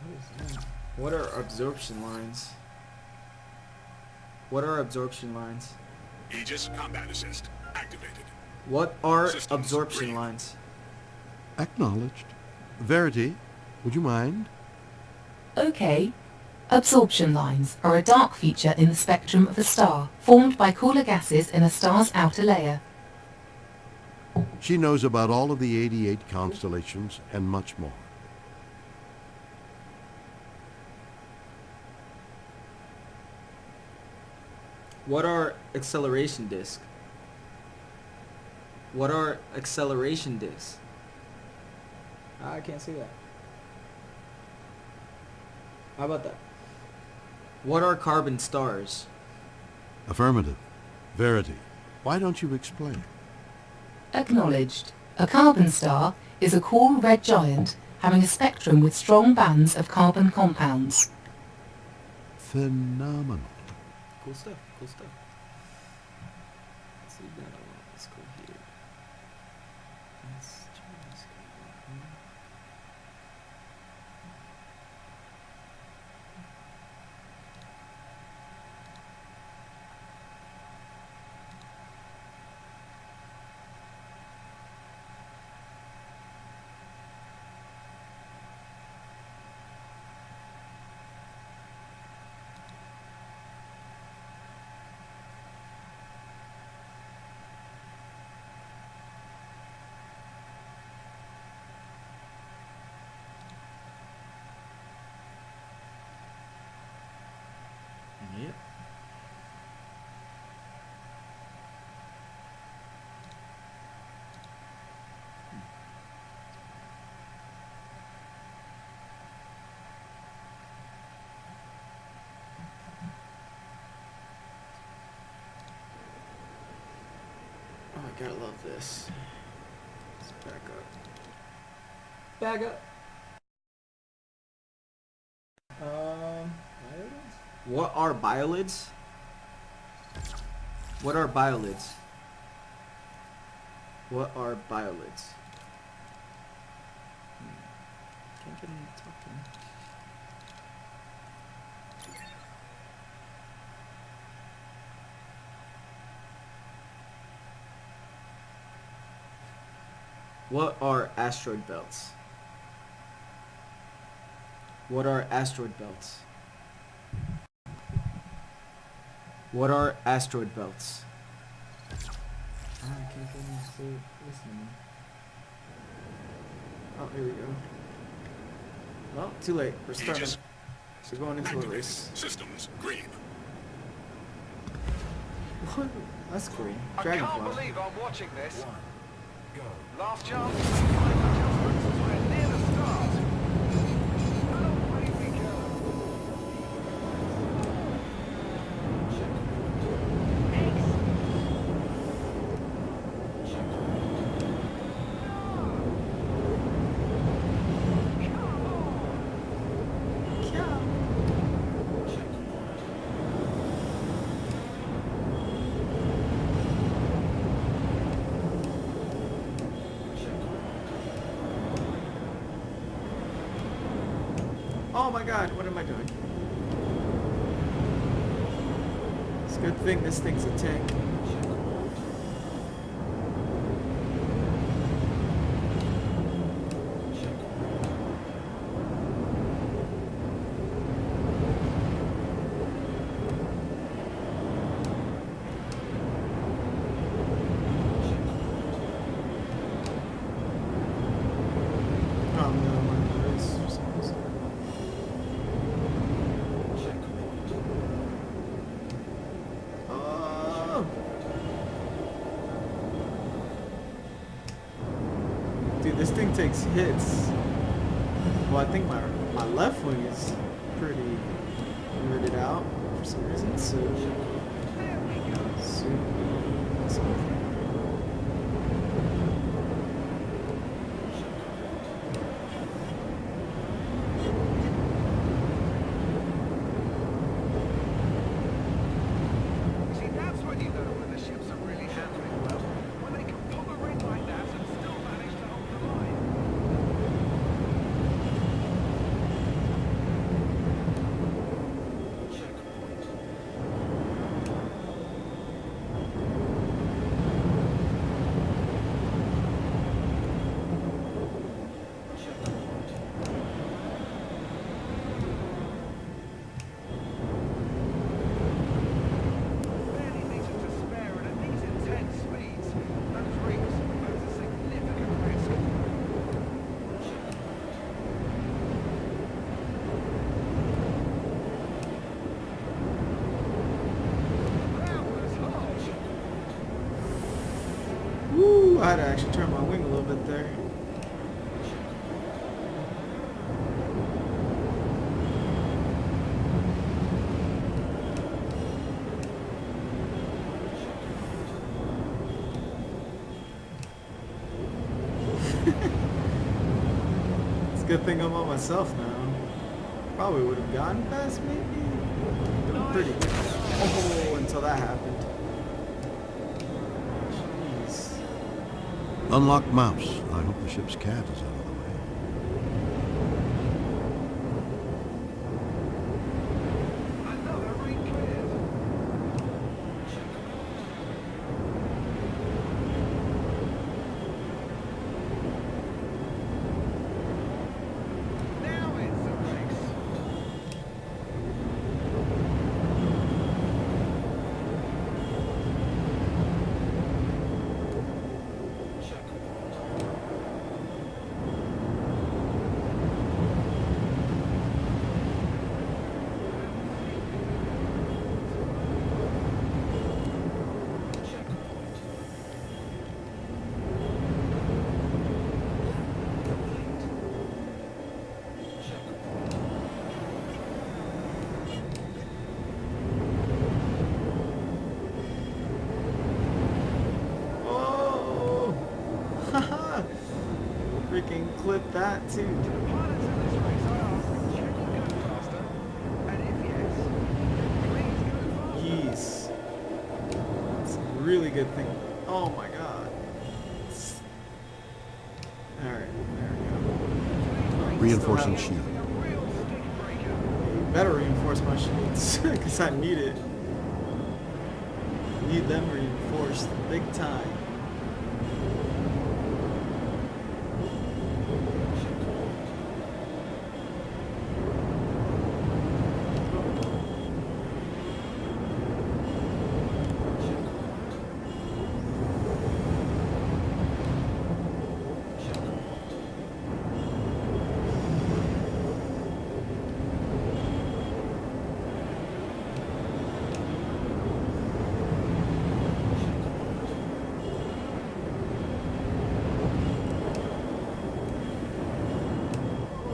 What is that? What are absorption lines? What are absorption lines? Aegis combat assist activated. What are Systems absorption green. lines? Acknowledged. Verity, would you mind? Okay. Absorption lines are a dark feature in the spectrum of a star, formed by cooler gases in a star's outer layer. She knows about all of the 88 constellations and much more. What are acceleration disks? What are acceleration disks? I can't see that. How about that? What are carbon stars? Affirmative. Verity, why don't you explain? Acknowledged. A carbon star is a cool red giant having a spectrum with strong bands of carbon compounds. Phenomenal. Cool stuff. Cool stuff. Let's see that. Let's go here. Let's try this guy. Yep. Oh, I gotta love this. Let's back up. Back up. Biolids? What are biolids? What are biolids? What are biolids? Can't get him talking. What are asteroid belts? What are asteroid belts? What are asteroid belts? I can't get him to listen. Oh, here we go. Well, too late. We're starting. Aegis We're going into a activated. race. Systems green. What? That's green. I can't Dragonfly. believe I'm watching this. Last chance. We're near the start. Oh, away we go. Oh my god, what am I doing? It's a good thing this thing's a tank. Oh no, my race for some reason. Oh! Dude, this thing takes hits. Well, I think my left wing is pretty weirded out for some reason, so... See, that's when you know when the ships are really handling well. When they can pull a ring like that and still manage to hold the line. Barely meters to spare, and at these intense speeds, those rings pose a significant risk. That was harsh. Woo! I had to actually turn my wing a little bit there. It's a good thing I'm on myself now. Probably would have gotten past maybe. Doing pretty good. Oh, until that happened. Jeez. Unlock mouse. I hope the ship's cat is out of the way. Another ring cleared. Now it's a race. Oh! Haha! Freaking clip that too. Pilots in this race, I ask, can you go faster? good thing. Oh my god. Alright, there we go. Reinforcing Still shield. have- Better reinforce my shields, because I need it. I need them reinforced big time.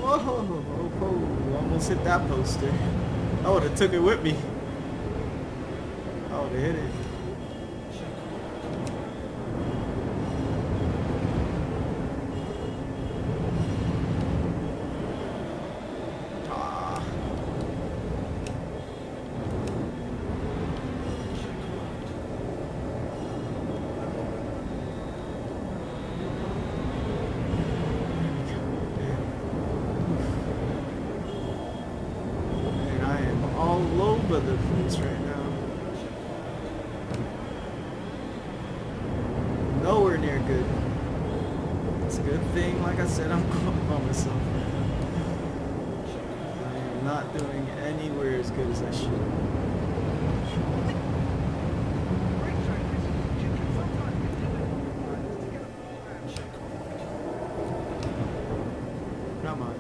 Whoa, almost hit that poster. I would have took it with me. I would have hit it. Ah. And I am all over the place right now. Nowhere near good. It's a good thing, like I said, I'm going by myself. I am not doing anywhere as good as I should. Come on.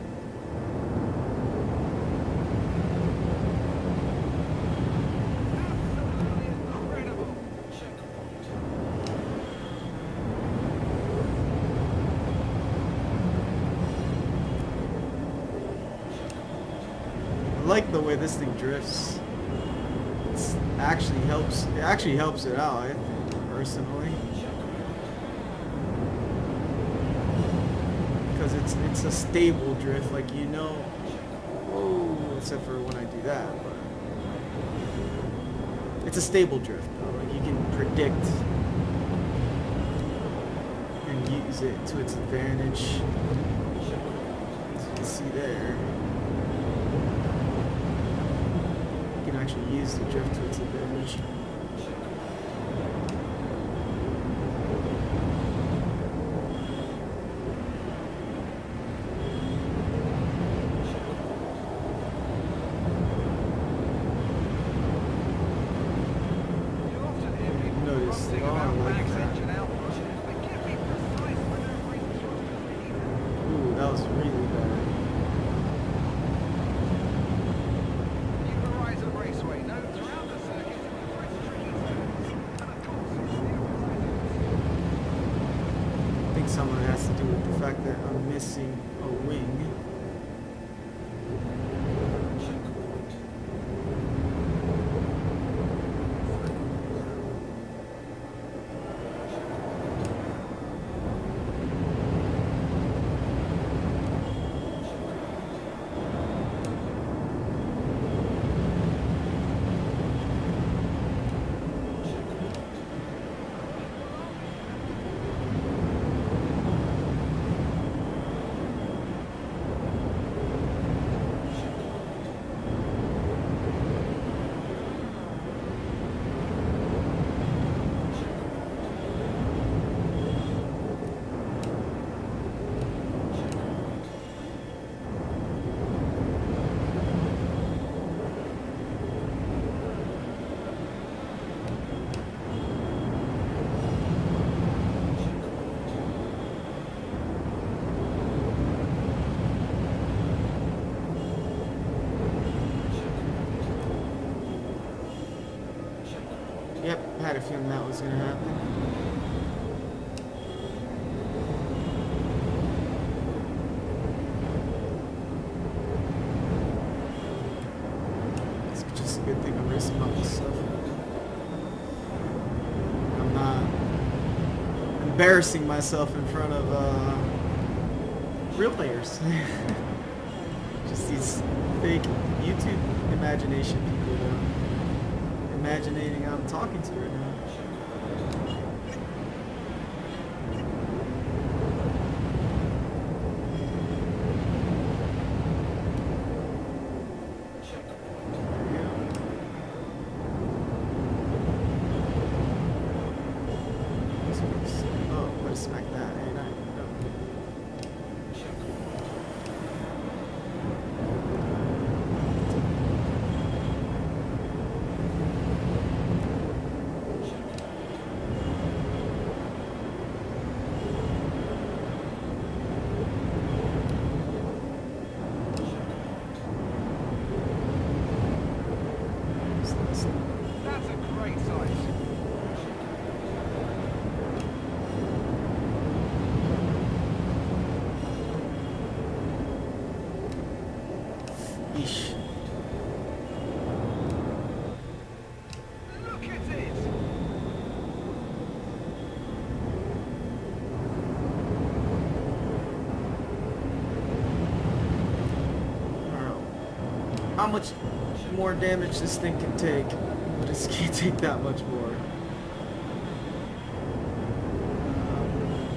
I like the way this thing drifts. It actually helps it out, I think, personally. Because it's a stable drift, like, you know. Whoa, except for when I do that, but it's a stable drift though. Like, you can predict and use it to its advantage. As you can see there. You can actually use the drift to its advantage. Notice they all like that. Ooh, that was really bad. I think some of it has to do with the fact that I'm missing a wing. Yep, had a feeling that was gonna happen. It's just a good thing I'm racing about this stuff. I'm not embarrassing myself in front of real players. Just these fake YouTube imagination people that I'm imaginating I'm talking to right now. Yeesh. Look at it! I don't know how much more damage this thing can take, but this can't take that much more.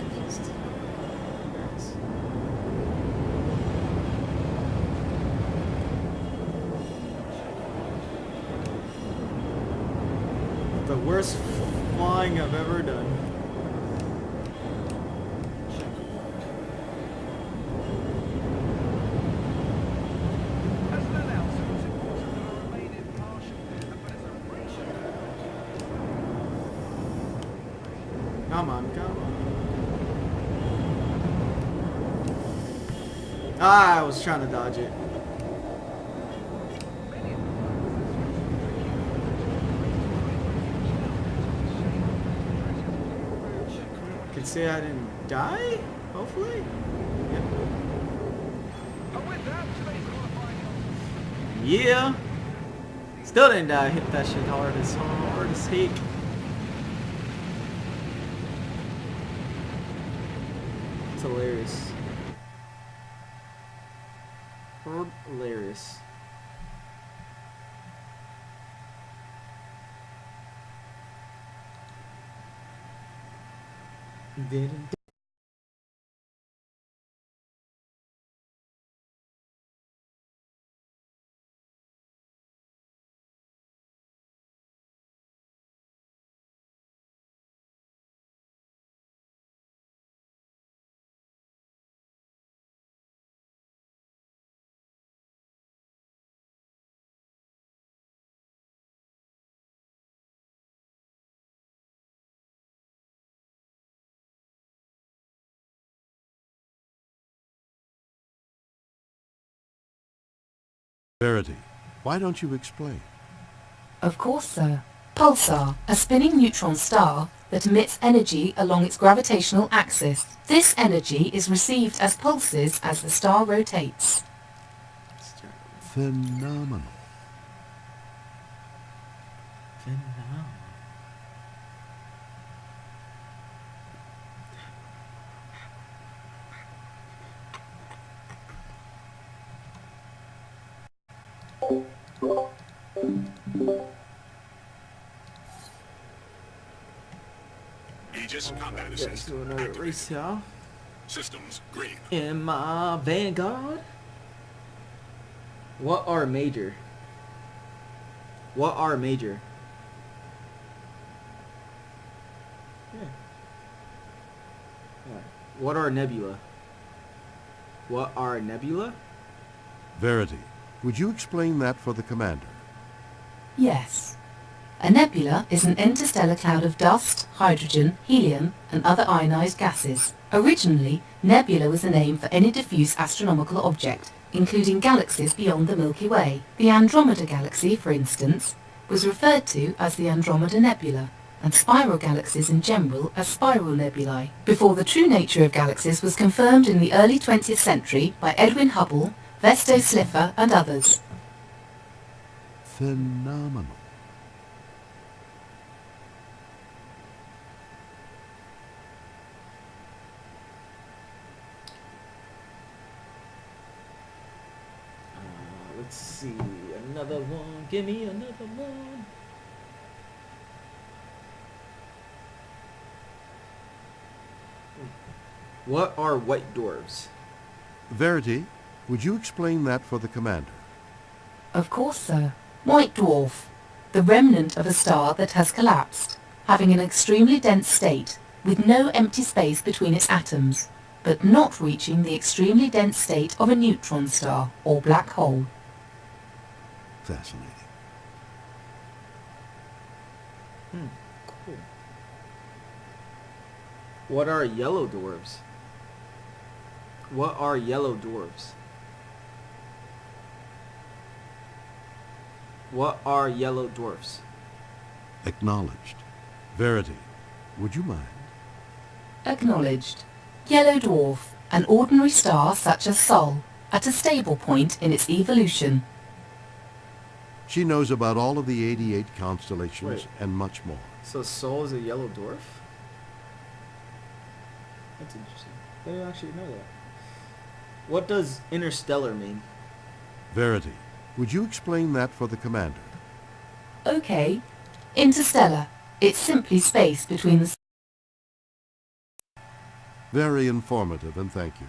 Confused. Thanks. The worst flying I've ever done. As an announcer, it's important that I remain impartial, but as a racer... Come on, come on. Ah, I was trying to dodge it. Could say I didn't die, hopefully. Yep. And with that, today's qualifying... Yeah. Still didn't die. Hit that shit hard as heck. It's hilarious. Hilarious. Didn't. Verity, why don't you explain? Of course, sir. Pulsar, a spinning neutron star that emits energy along its gravitational axis. This energy is received as pulses as the star rotates. Phenomenal. Phenomenal. Aegis combat Let's assist. do another Activated. race, y'all. Systems green. In my Vanguard. What are major? What are major? Yeah. What are nebula? What are nebula? Verity, would you explain that for the commander? Yes. A nebula is an interstellar cloud of dust, hydrogen, helium, and other ionized gases. Originally, nebula was a name for any diffuse astronomical object, including galaxies beyond the Milky Way. The Andromeda Galaxy, for instance, was referred to as the Andromeda Nebula, and spiral galaxies in general as spiral nebulae, before the true nature of galaxies was confirmed in the early 20th century by Edwin Hubble, Vesto Slipher, and others. Phenomenal. Let's see. Another one. Give me another one. What are white dwarfs? Verity, would you explain that for the commander? Of course, sir. White dwarf, the remnant of a star that has collapsed, having an extremely dense state, with no empty space between its atoms, but not reaching the extremely dense state of a neutron star or black hole. Fascinating. Cool. What are yellow dwarfs? What are yellow dwarfs? What are yellow dwarfs? Acknowledged. Verity, would you mind? Acknowledged. Yellow dwarf, an ordinary star such as Sol, at a stable point in its evolution. She knows about all of the 88 constellations Wait. and much more. So Sol is a yellow dwarf? That's interesting. I didn't actually know that. What does interstellar mean? Verity, would you explain that for the commander? Okay. Interstellar. It's simply space between the... Very informative, and thank you.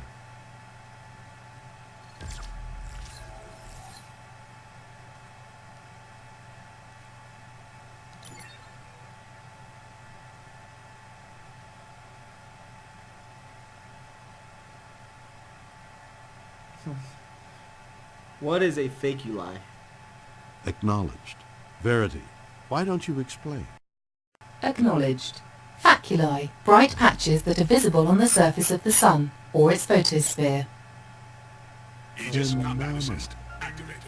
What is a faculi? Acknowledged. Verity, why don't you explain? Acknowledged. Faculi, bright patches that are visible on the surface of the Sun, or its photosphere. Aegis combat assist activated.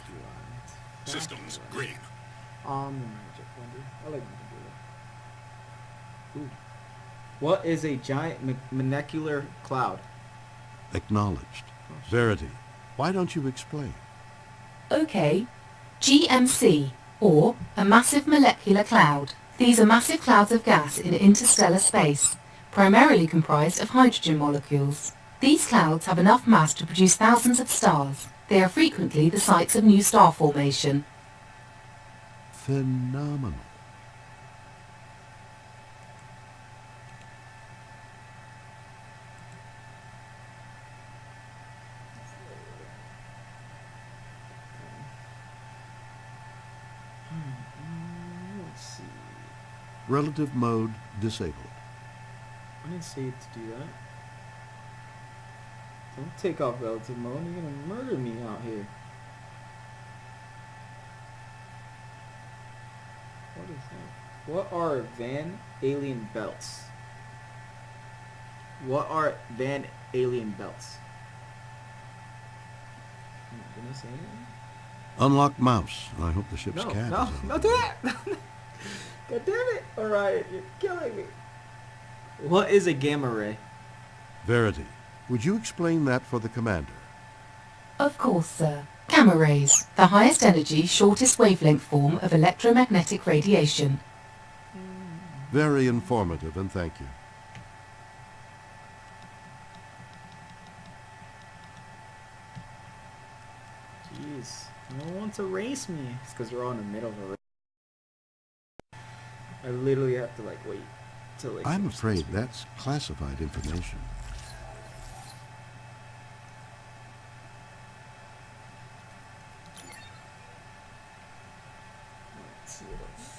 Systems green. Magic wonder. I like magic wonder. Ooh. What is a giant molecular cloud? Acknowledged. Verity, why don't you explain? Okay. GMC, or a massive molecular cloud. These are massive clouds of gas in interstellar space, primarily comprised of hydrogen molecules. These clouds have enough mass to produce thousands of stars. They are frequently the sites of new star formation. Phenomenal. Let's see. Relative mode disabled. I didn't say to do that. Don't take off relative mode. You're gonna murder me out here. What is that? What are Van Alien belts? What are Van Alien belts? Didn't I say anything? Unlock mouse. I hope the ship's No, cat no, is on. don't do that! God damn it! Alright, you're killing me. What is a gamma ray? Verity, would you explain that for the commander? Of course, sir. Gamma rays, the highest energy, shortest wavelength form of electromagnetic radiation. Very informative, and thank you. Jeez, no one wants to race me. It's because we're all in the middle of a race. I literally have to like wait till like. I'm afraid that's classified information. Let's see what else.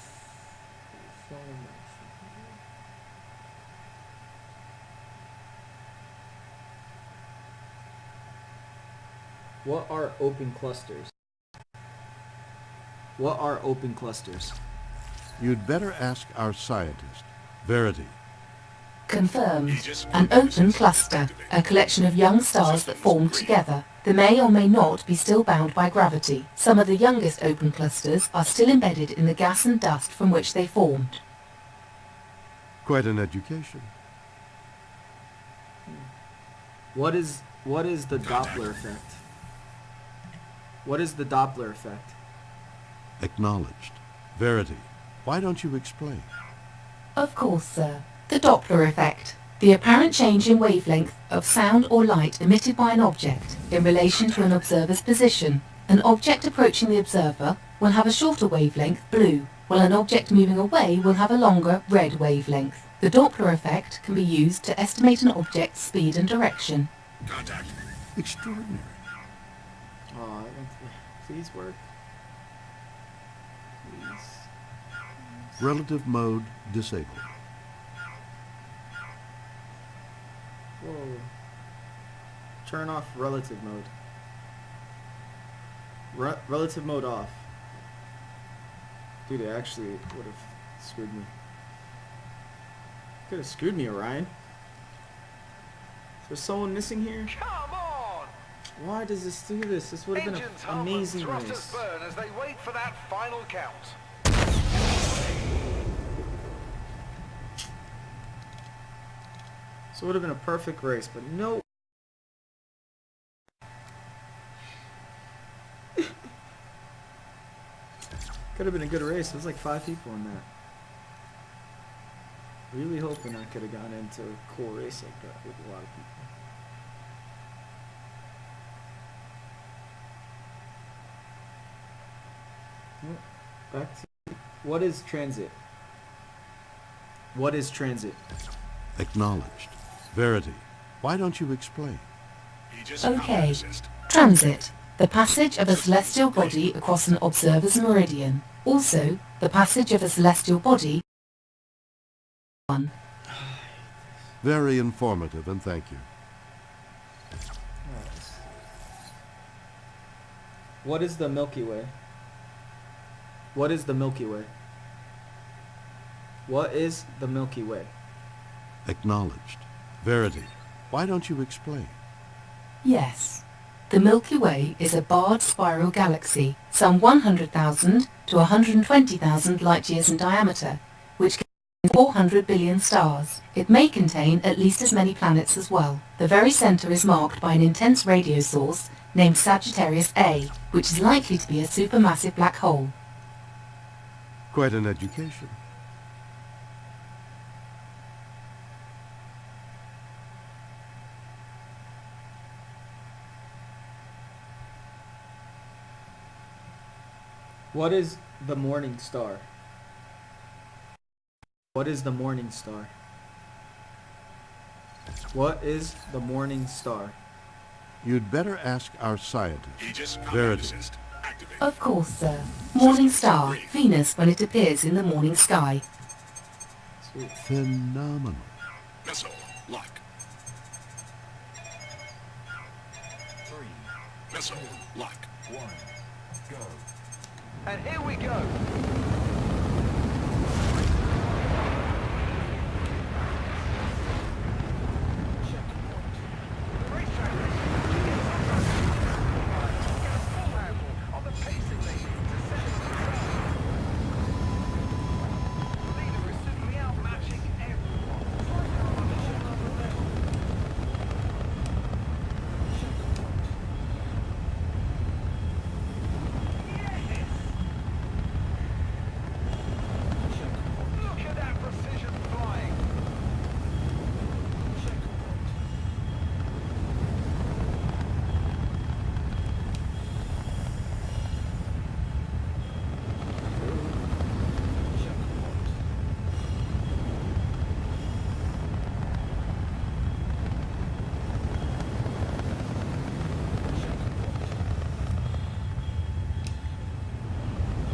What are open clusters? What are open clusters? You'd better ask our scientist. Verity, Confirmed. Aegis An combat open assist cluster, activated. a collection of young stars that form together. They may or may not be still bound by gravity. Some of the youngest open clusters are still embedded in the gas and dust from which they formed. quite an education. What is the Doppler effect? What is the Doppler effect? Acknowledged. Verity, why don't you explain? Of course, sir. The Doppler effect. The apparent change in wavelength of sound or light emitted by an object in relation to an observer's position. An object approaching the observer will have a shorter wavelength, blue, while an object moving away will have a longer, red wavelength. The Doppler effect can be used to estimate an object's speed and direction. Contact. Extraordinary. Oh, please work. Please. Relative mode disabled. Whoa. Turn off relative mode. Relative mode off. Dude, it actually would have screwed me. Could have screwed me, Orion. Is there someone missing here? Come on! Why does this do this? This would have been Engines an hum and amazing thrusters race. burn as they wait for that final count. So it would have been a perfect race, but no. Could have been a good race. There's like 5 people in that. Really hoping I could have gone into a cool race like that with a lot of people. Well, back to what is transit? What is transit? Acknowledged. Verity, why don't you explain? Aegis Okay. assist. Transit. The passage of a celestial body across an observer's meridian. Also, the passage of a celestial body. One. Very informative, and thank you. Nice. What is the Milky Way? What is the Milky Way? What is the Milky Way? Acknowledged. Verity, why don't you explain? Yes. The Milky Way is a barred spiral galaxy, some 100,000 to 120,000 light-years in diameter, which contains 400 billion stars. It may contain at least as many planets as well. The very centre is marked by an intense radio source named Sagittarius A, which is likely to be a supermassive black hole. Quite an education. What is the morning star? What is the morning star? What is the morning star? You'd better ask our scientist. Aegis Verity. assist. Activate. Of course, sir. Morning star, Venus when it appears in the morning sky. Sweet. Phenomenal. Missile lock. 3, Missile lock. 1, go. And here we go. Checkpoint. The racetrack get a full handle on the pacing they need to set us apart. The leader is simply outmatching everyone. Look at that precision flying.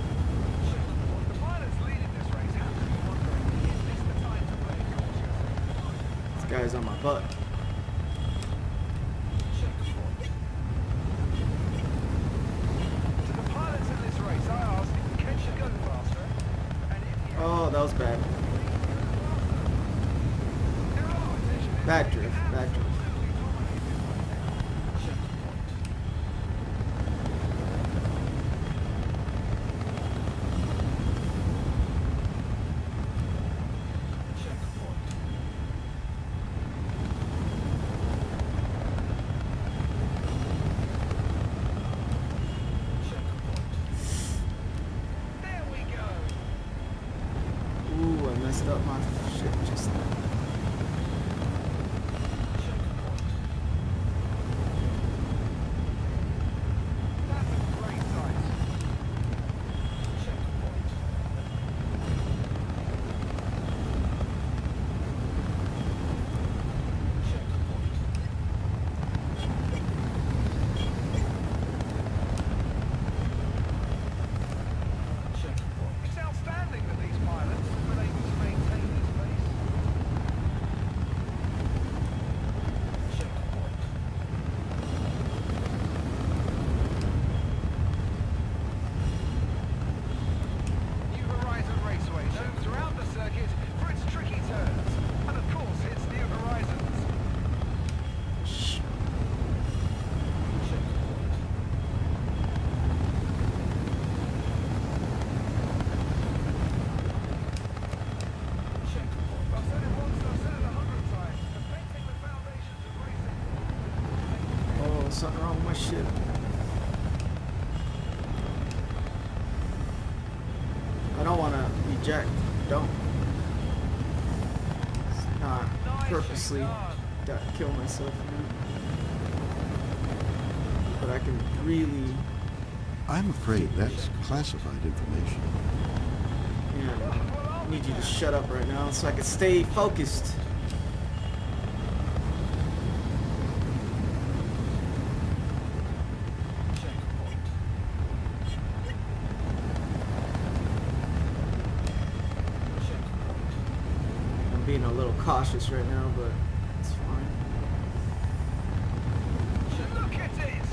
The pilot's leading this race has to be wondering, is this the time to play cautious? This guy's on my butt. To the pilots in this race, I ask, can you go faster? And if yes, Oh, that was bad. there are potentially Bad drift. Bad drift. There we go. Ooh, I messed up my shit just now. That's a great sight. It's outstanding that these pilots have been able to maintain this pace. New Horizon Raceway known throughout the circuit for its tricky turns, and of course its New Horizons. I've said it once, I've said it 100 times. Perfecting the foundations of racing. Oh, something wrong with my ship. eject. Don't. It's not purposely kill myself, but I can really. I'm afraid that's classified information. Yeah, I need you to shut up right now so I can stay focused. I'm being a little cautious right now, but it's fine. Look at it!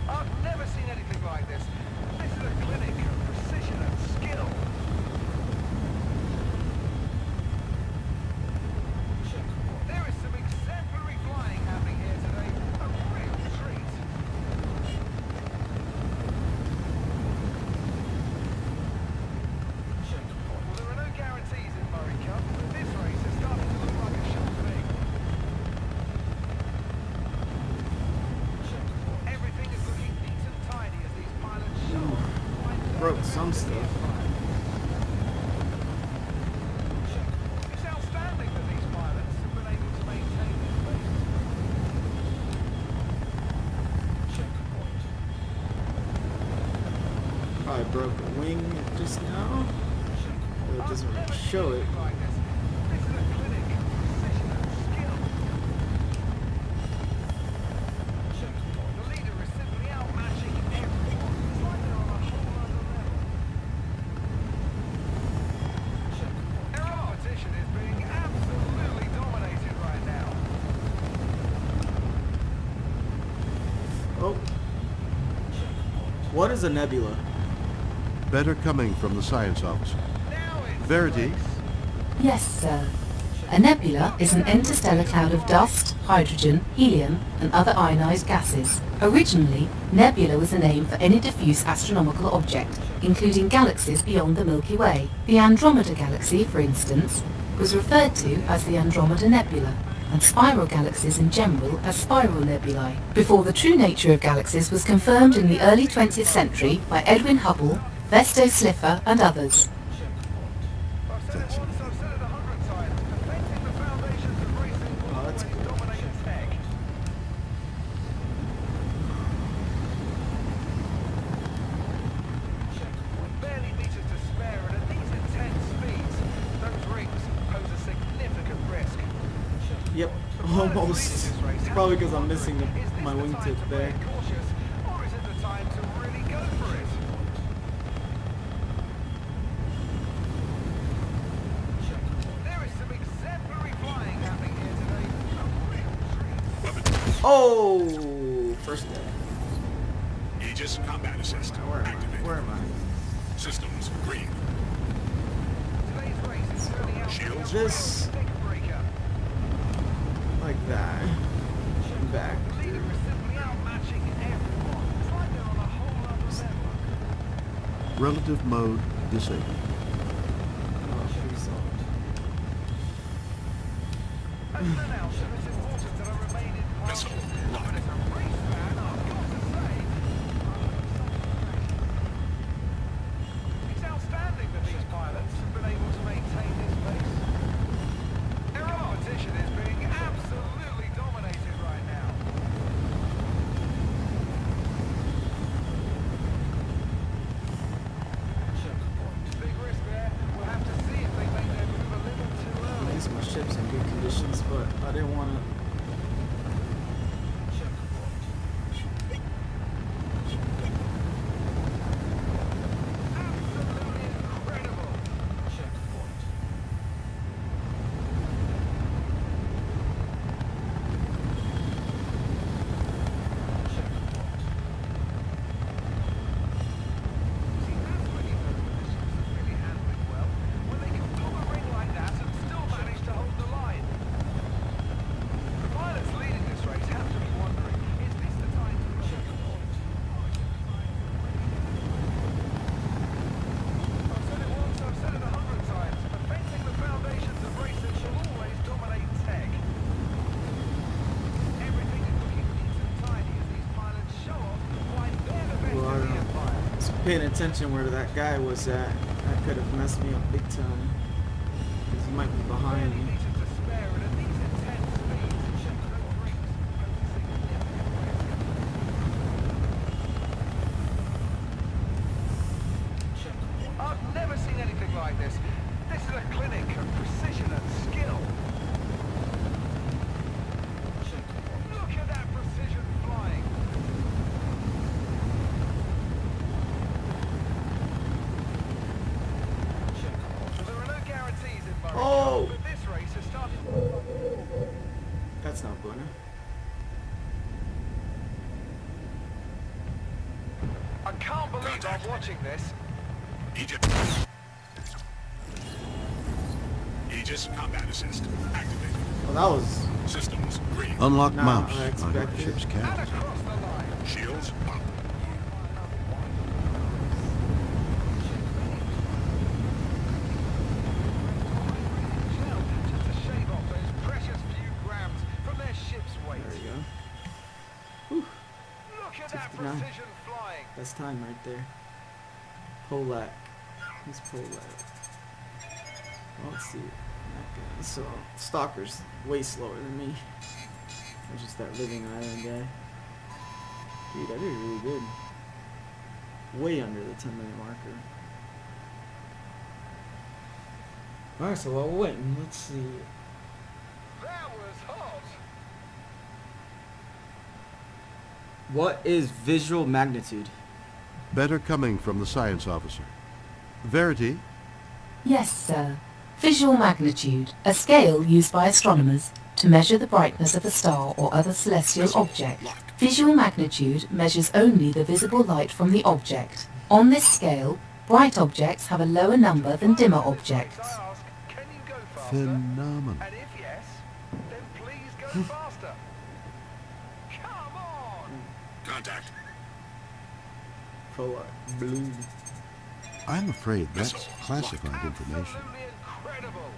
I've never seen anything like this. This is a clinic of precision and skill. There is some exemplary flying happening here today. A real treat. Well, there are no guarantees in Murray Cup, but this race is starting to look like a sure thing. Everything is looking neat and tidy as these pilots show. Broke some stuff. It's outstanding that these pilots have been able to maintain this pace. Probably broke a wing just now. It doesn't really show it. Like this. This is a clinic of precision and skill. The leader is simply outmatching everyone. It's like they're on a whole other level. Their competition is being absolutely dominated right now. Oh. What is a nebula? Better coming from the science officer. Now it's Verity, Yes, sir. A nebula is an interstellar cloud of dust, hydrogen, helium, and other ionized gases. Originally, nebula was a name for any diffuse astronomical object, including galaxies beyond the Milky Way. The Andromeda Galaxy, for instance, was referred to as the Andromeda Nebula, and spiral galaxies in general as spiral nebulae, before the true nature of galaxies was confirmed in the early 20th century by Edwin Hubble, Vesto Slipher, and others. I've said it once, I've said it 100 times. Defending the foundations of racing will Oh, that's always dominate tech. With barely meters to spare and at these intense speeds, those rings pose a significant risk. Yep, almost. It's probably because I'm missing my wingtip there. Cautious, or is it the time to really go for it? There is some exemplary flying happening here today. A real treat. Oh, first death. Aegis combat assist. Where am I? Activate. Where am I? Systems green. Today's race is turning out to be a Shields. This- real thick breaker. Like that. And back. The leader is simply outmatching everyone. It's like they're on a whole other level. relative mode disabled. Oh, please don't. As an announcer, it's important that I remain in Missile practice. lock. But as a race fan, I've got to say, it's outstanding that these pilots have been able to maintain this pace. Their competition is being absolutely dominated right now. Big risk there. We'll have to see if they make their move a little too At early. least my ship's in good conditions, but I didn't want to. Absolutely incredible. paying attention where that guy was at. That could have messed me up big time. Because he might be behind me. I've never seen anything like this. This is a clinic of precision and skill. Look at that precision flying. There are no guarantees in Murray, Oh! but this race has started. That's not Bunner. I can't believe I'm watching this. Aegis combat assist activated. Well, that was... Systems green. Unlock Nah, mouse I on expected. ship's And cabin. across the line. Shields up. Just to shave off those precious few grams from their ship's weight. There you go. Look at that 59. precision flying. That's time right there. Polak. Who's Polak? Well, let's see. That guy. So, Stalker's way slower than me. Or just that living island guy. Dude, I did really good. Way under the 10-minute marker. Alright, so while we're waiting, let's see. That was hot. What is visual magnitude? Better coming from the science officer. Verity, Yes, sir. Visual magnitude, a scale used by astronomers to measure the brightness of a star or other celestial object. Visual magnitude measures only the visible light from the object. On this scale, bright objects have a lower number than dimmer objects. I ask, can you go faster? phenomenal. And if yes, then please go faster. Come on. Contact. Polak. Blue. I'm afraid that's classified information. Absolutely incredible.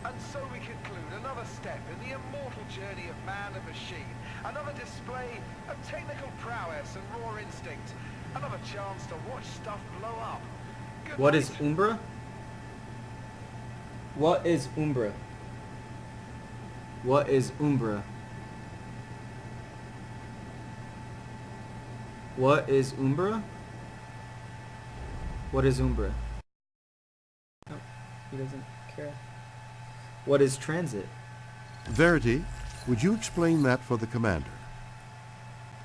And so we conclude another step in the immortal journey of man and machine. Another display of technical prowess and raw instinct. Another chance to watch stuff blow up. Good What night. is Umbra? What is Umbra? What is Umbra? What is Umbra? What is Umbra? Oh, he doesn't care. What is transit? Verity, would you explain that for the commander?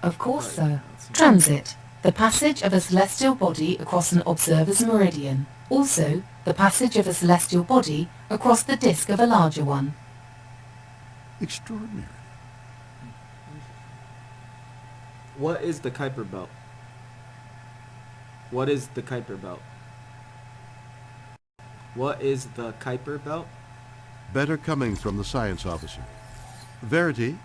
Of course, sir. Transit, the passage of a celestial body across an observer's meridian. Also, the passage of a celestial body across the disk of a larger one. Extraordinary. What is the Kuiper belt? What is the Kuiper belt? What is the Kuiper belt? Better coming from the science officer. Verity,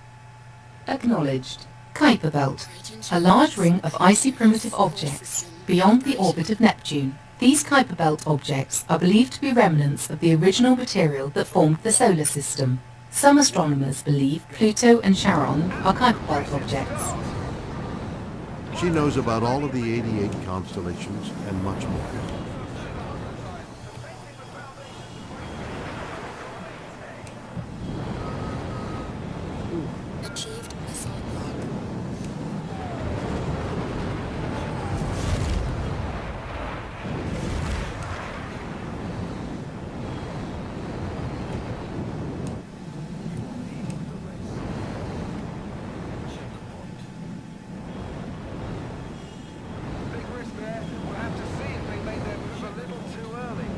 Acknowledged. Kuiper Belt, a large ring of icy primitive objects beyond the orbit of Neptune. These Kuiper Belt objects are believed to be remnants of the original material that formed the solar system. Some astronomers believe Pluto and Charon are Kuiper Belt objects. she knows about all of the 88 constellations and much more. Achieved missile block. Big risk there. We'll have to see if they made their move a little too early.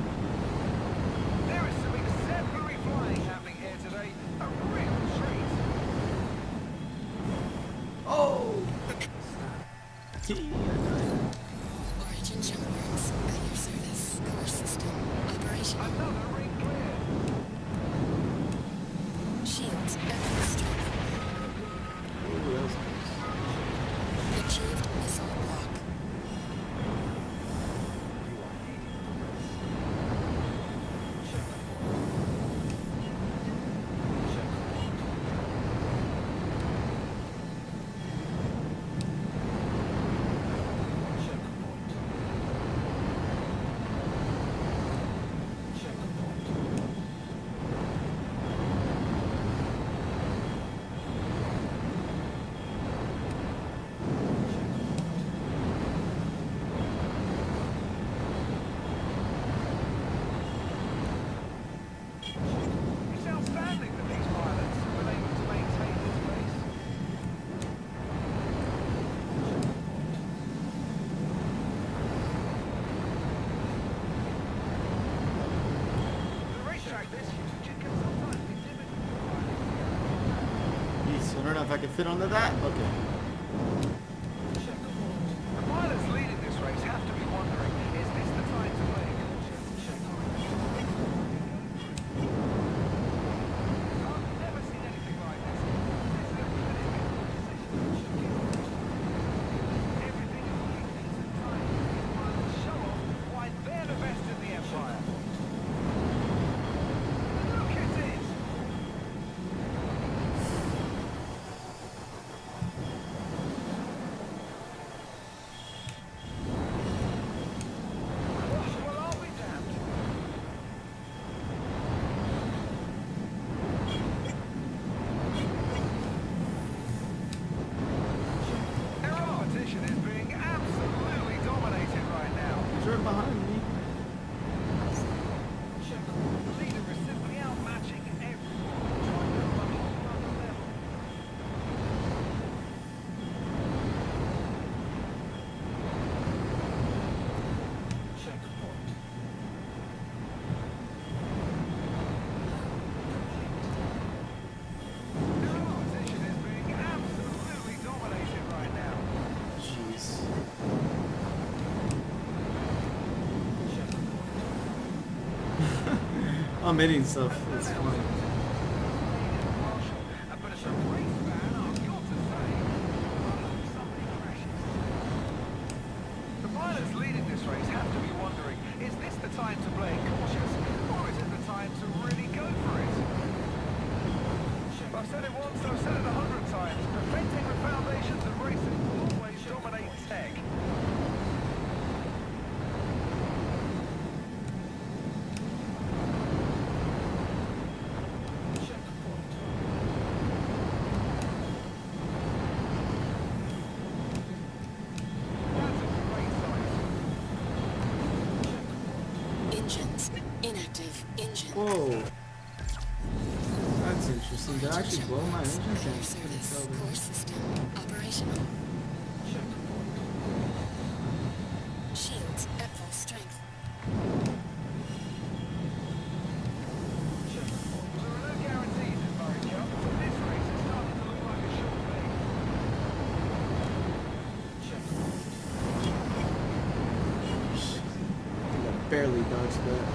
There is some exemplary flying happening here today. A real treat. Oh! Origin jumpers at your service. Core system operation. Another ring clear. Shields extra. Ooh, that was nice. Achieved missile block. fit under that? Okay. The pilots leading this race have to be wondering, is this the time to play cautious? I've never seen anything like this. This is a really big position. Everything is looking neat and tidy. These pilots show off why they're the best in the Empire. Look at it! Well, I'll be damned. Their competition is being absolutely dominated right now. He's right behind me. The leader is simply outmatching everyone, trying to go on a whole other level. Their competition is being absolutely dominated right now. Jeez. I'm hitting stuff. It's funny. But as a race fan, I've got to say, I hope somebody crashes. The pilots leading this race have to be wondering, is this the time to play cautious, or is it the time to really go for it? I've said it once, I've said it 100 times. Perfecting the foundations of racing will always dominate tech. That's a great sight. Engines. Inactive. Engine. Whoa. That's interesting. Did I actually blow my engine? Failure Couldn't service. tell Core them. system operational. Shields at full strength. There are no guarantees in Murray Cup, but this race is starting to look like a sure thing. I barely dodged that.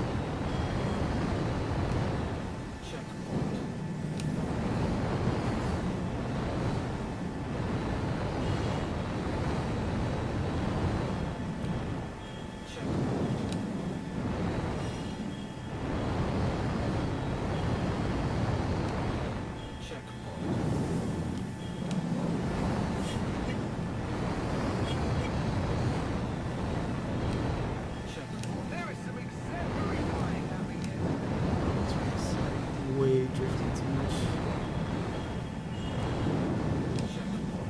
There is some exemplary flying happening here. Way drifting too much.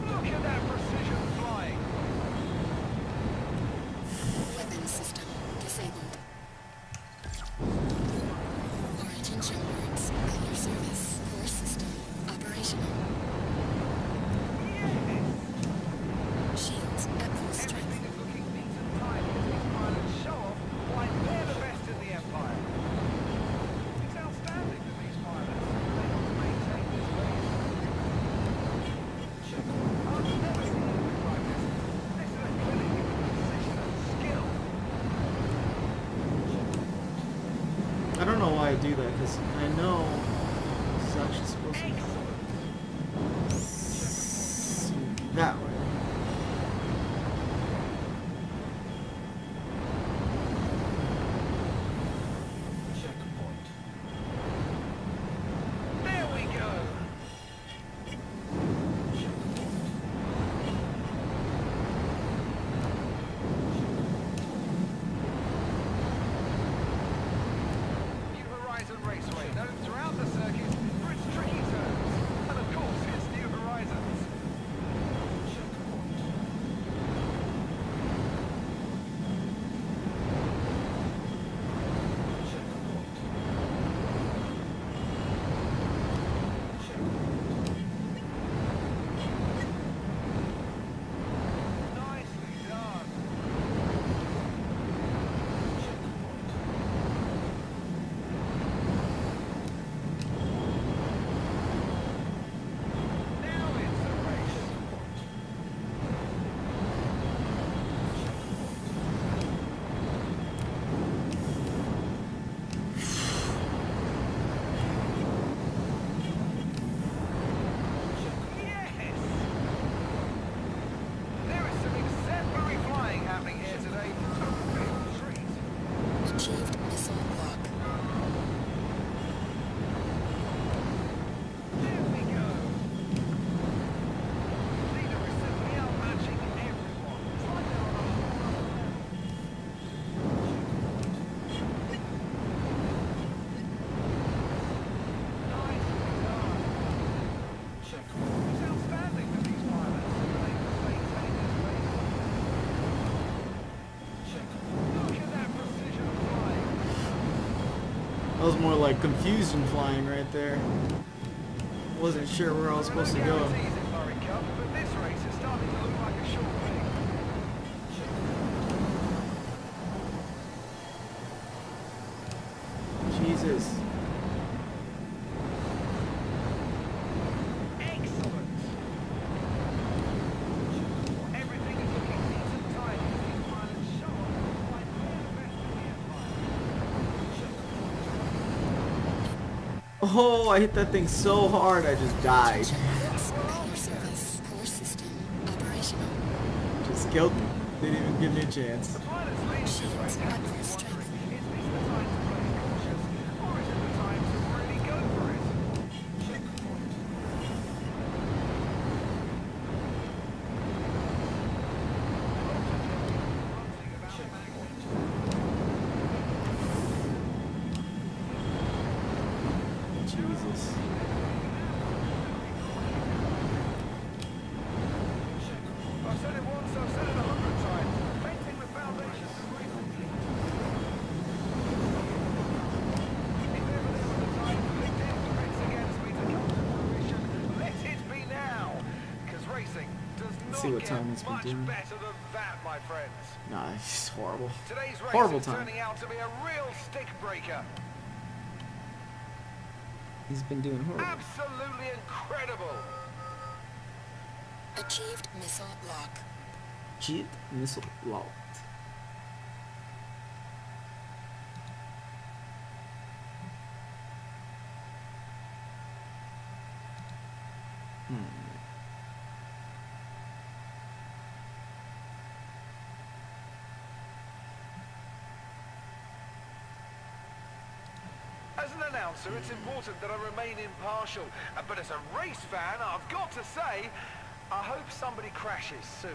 Look at that precision flying. Weapon system disabled. Origin jumpers at your service. Core system operational. Shields at full strength. Everything is looking neat and tidy as these pilots show off why they're the best in the Empire. It's outstanding that these pilots are able to maintain this race. I've never seen anything like this. This is a clinic in precision and skill. I don't know why I do that, because I know this is actually supposed to be that way. There we go. New Horizon Raceway, known throughout the circuit for its tricky turns. And of course, it's New Horizons. was more like confusion flying right there. Wasn't sure where I was supposed to go. But this race is starting to look like a sure thing. Jesus. Excellent. Everything is looking neat and tidy as these pilots show off like they're the best in the Empire. Oh, I hit that thing so hard I just died. At your service. Core system operational. Just killed me. Didn't even give me a chance. The pilots leading this race have to be wondering, is this the time to play cautious, or is it the time to really go for it? Jesus. I've said it once, I've said it 100 times. Painting the foundations of racing. If ever there was a time to lift instruments against me to come to fruition, let it be now. Because racing does Let's not see what get time it's been much doing. better than that, my friends. Nah, it's horrible. Today's race Horrible is time. turning out to be a real stick breaker. He's been doing horrible. Absolutely incredible. Achieved missile lock. Jet missile locked. As an announcer, it's important that I remain impartial. But as a race fan, I've got to say, I hope somebody crashes soon.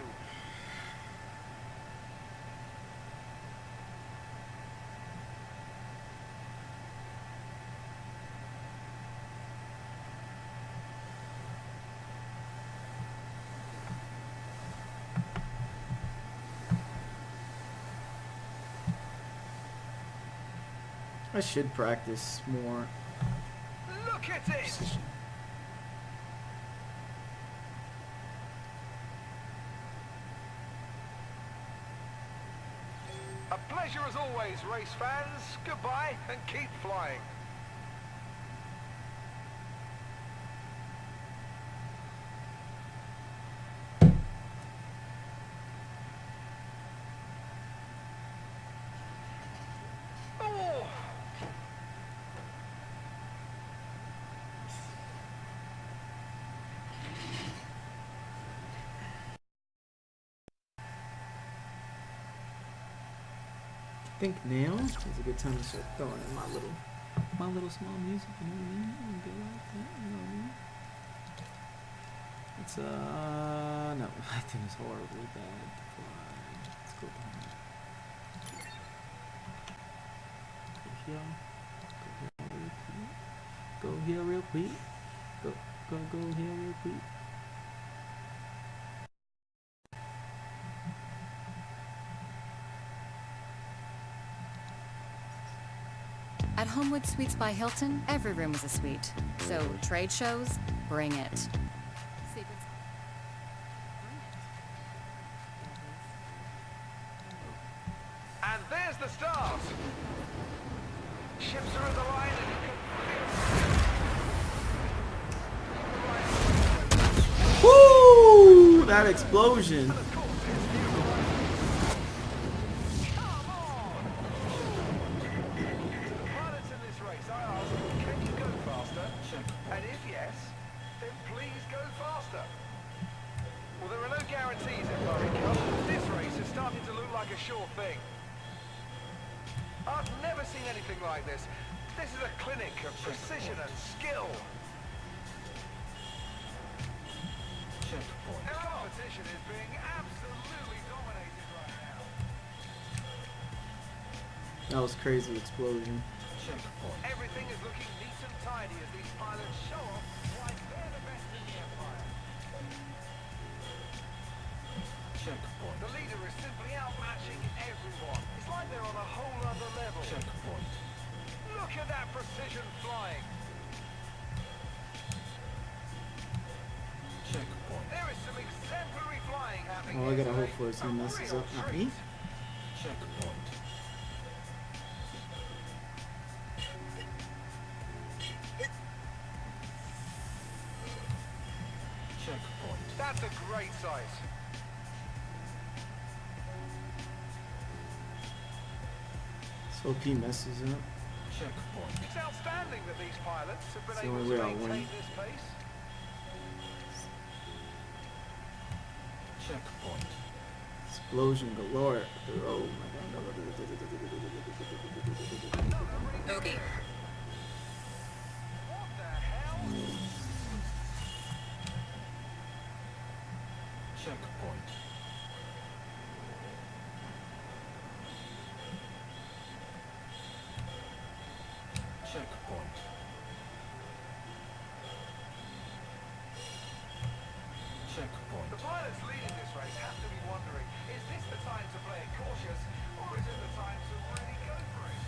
I should practice more. Look at it! A pleasure as always, race fans. Goodbye and keep flying. Oh! I think now is a good time to start throwing in my little small music, you know what I mean? I'm good like that, you know what I mean? It's no, I think it's horribly bad to fly. Let's go down. Go here real quick. Go here real quick. At Homewood Suites by Hilton, every room is a suite. So, trade shows, bring it. Secrets. And there's the start. Ships are in the line and you can feel Woo! That explosion. pilots in this race. I ask, can you go faster? And if yes, then please go faster. Well, there are no guarantees in Murray Cup, but this race is starting to look like a sure thing. I've never seen anything like this. This is a clinic of precision and skill. Their competition is being absolutely dominated right now. That was crazy explosion. Everything is looking neat and tidy as these pilots show off why they're the best in the Empire. The leader is simply outmatching everyone. It's like they're on a whole other level. Look at that precision flying. Checkpoint. There is some exemplary flying happening. Well, I here gotta today. hope for he A messes real up. Not treat. me. Checkpoint. Checkpoint. That's a great sight. So he messes up. Checkpoint. It's outstanding that these pilots have It's the been able only to way I'll maintain win. this pace. Checkpoint. Explosion galore. Oh my god. Okay. What the hell? Checkpoint. Checkpoint. Checkpoint. The pilots leading this race have to be wondering, is this the time to play it cautious, or is it the time to really go for it?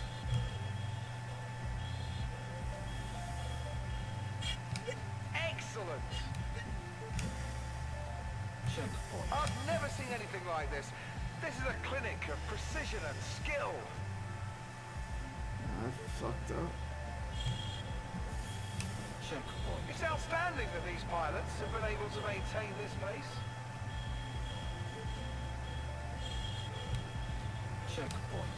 Excellent! Checkpoint. I've never seen anything like this. This is a clinic of precision and skill. I fucked up. Checkpoint. It's outstanding that these pilots have been able to maintain this pace. Checkpoint.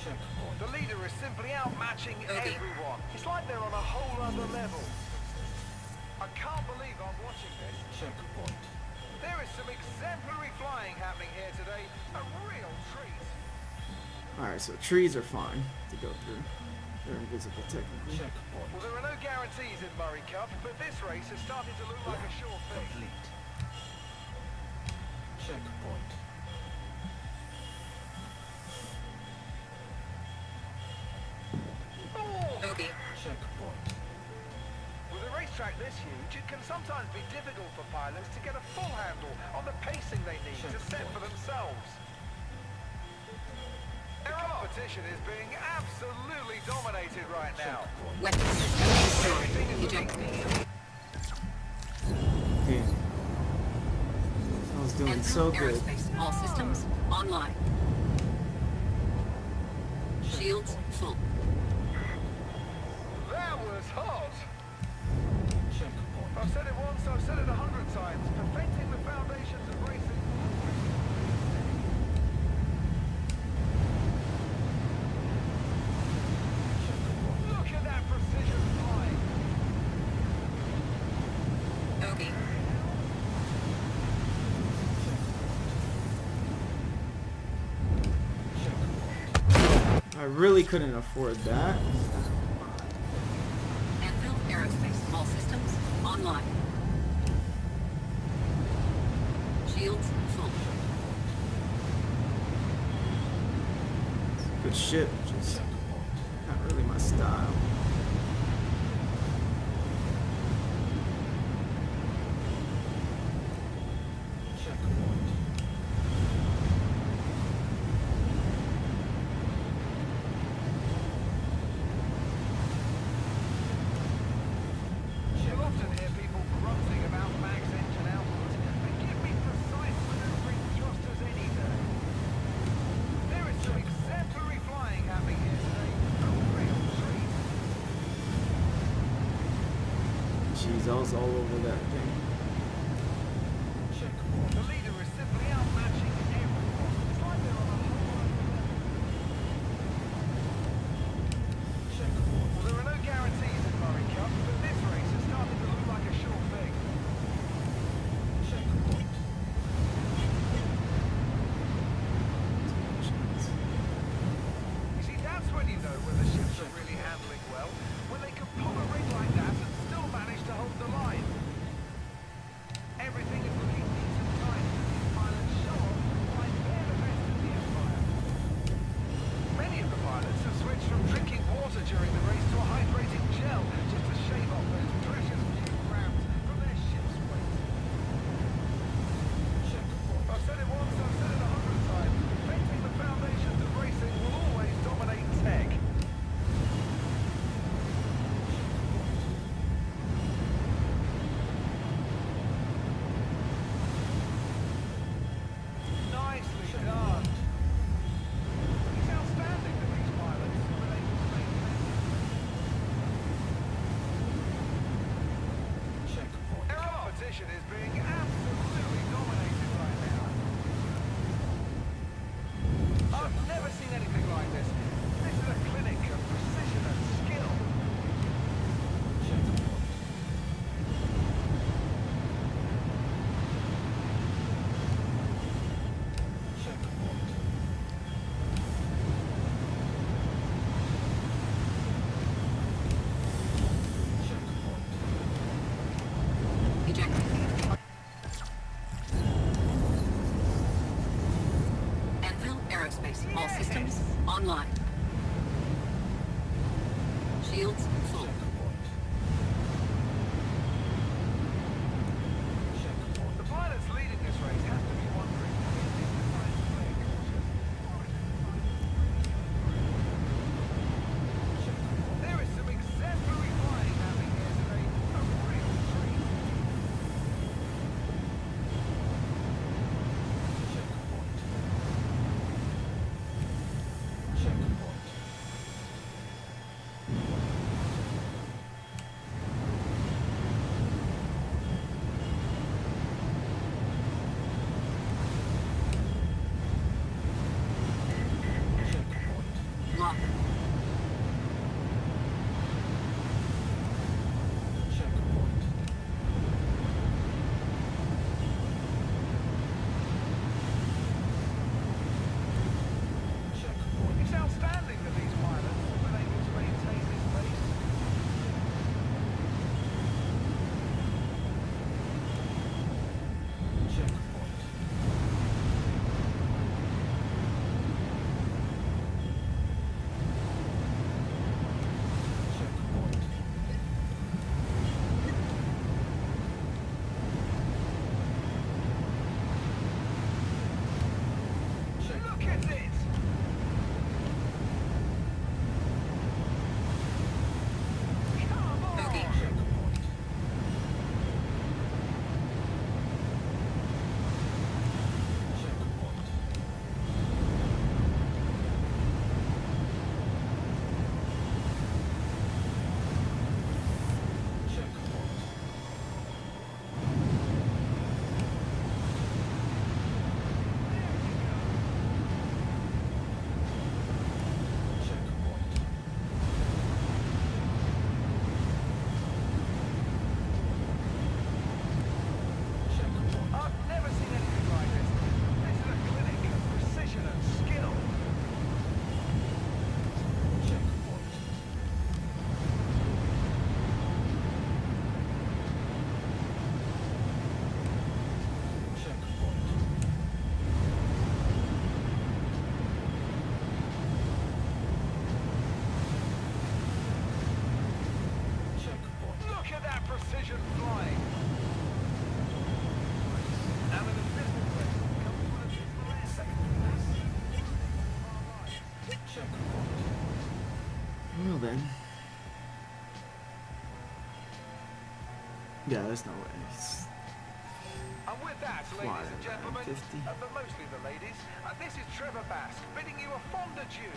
Checkpoint. The leader is simply outmatching Okay. everyone. It's like they're on a whole other level. I can't believe I'm watching this. Checkpoint. There is some exemplary flying happening here today. A real treat. Alright, so trees are fine to go through. They're invisible technically. Checkpoint. Well, there are no guarantees in Murray Cup, but this race is starting to look like a sure thing. Complete. Checkpoint. Oh! Okay. Checkpoint. With a racetrack this huge, it can sometimes be difficult for pilots to get a full handle on the pacing they need to set for themselves. Their competition is being absolutely dominated right now. Checkpoint. Weapons system Everything destroyed. is looking Eject. Damn. I was doing so Anthem good. Aerospace. All systems online. Shields full. That was hot. Checkpoint. I've said it once, I've said it 100 times. Perfecting the foundations of racing. Look at that precision flying. Okay. I really couldn't afford that. Anthem Aerospace. All systems online. Shields full. Good shit, just not really my style. Checkpoint. You'll often hear people grunting about max engine output, but give me precise maneuvering thrusters any day. There is some exemplary flying happening here today. A real treat. Jeez, I was all over that thing. Checkpoint. The leader is simply outmatching everyone. It's like they're on a whole other level. Checkpoint. Well, there are no guarantees in Murray Cup, but this race is starting to look like a sure thing. Checkpoint. You see, that's when you know when the ships are really handling well, when they can pull a rig like that and still manage to hold the line. Everything is looking neat and tidy. competition is being absolutely dominated right now. I've never seen anything like this. This is a clinic of precision and skill. Checkpoint. Checkpoint. Checkpoint. Ejected. Anvil Aerospace. All systems online. Shields full. Checkpoint. Checkpoint. The pilots leading this race have to be wondering, is this the time to play cautious, or is it time to Checkpoint. There is some exemplary flying happening here today. A real treat. Checkpoint. Checkpoint. Checkpoint. Lock. Checkpoint. Checkpoint. It's outstanding that these pilots have been able to maintain this pace. Checkpoint. Checkpoint. Look at it! Come on! Bogey. Checkpoint. Checkpoint. Checkpoint. Checkpoint. Checkpoint. I've never seen anything like this. This is a clinic of precision and skill. Checkpoint. Checkpoint. Checkpoint. Look at that precision flying. And an abysmal race comes one of his last second place. Checkpoint. Well then. Yeah, there's no way. And with that, Flying ladies and gentlemen, 50. but mostly the ladies, this is Trevor Bask bidding you a fond adieu.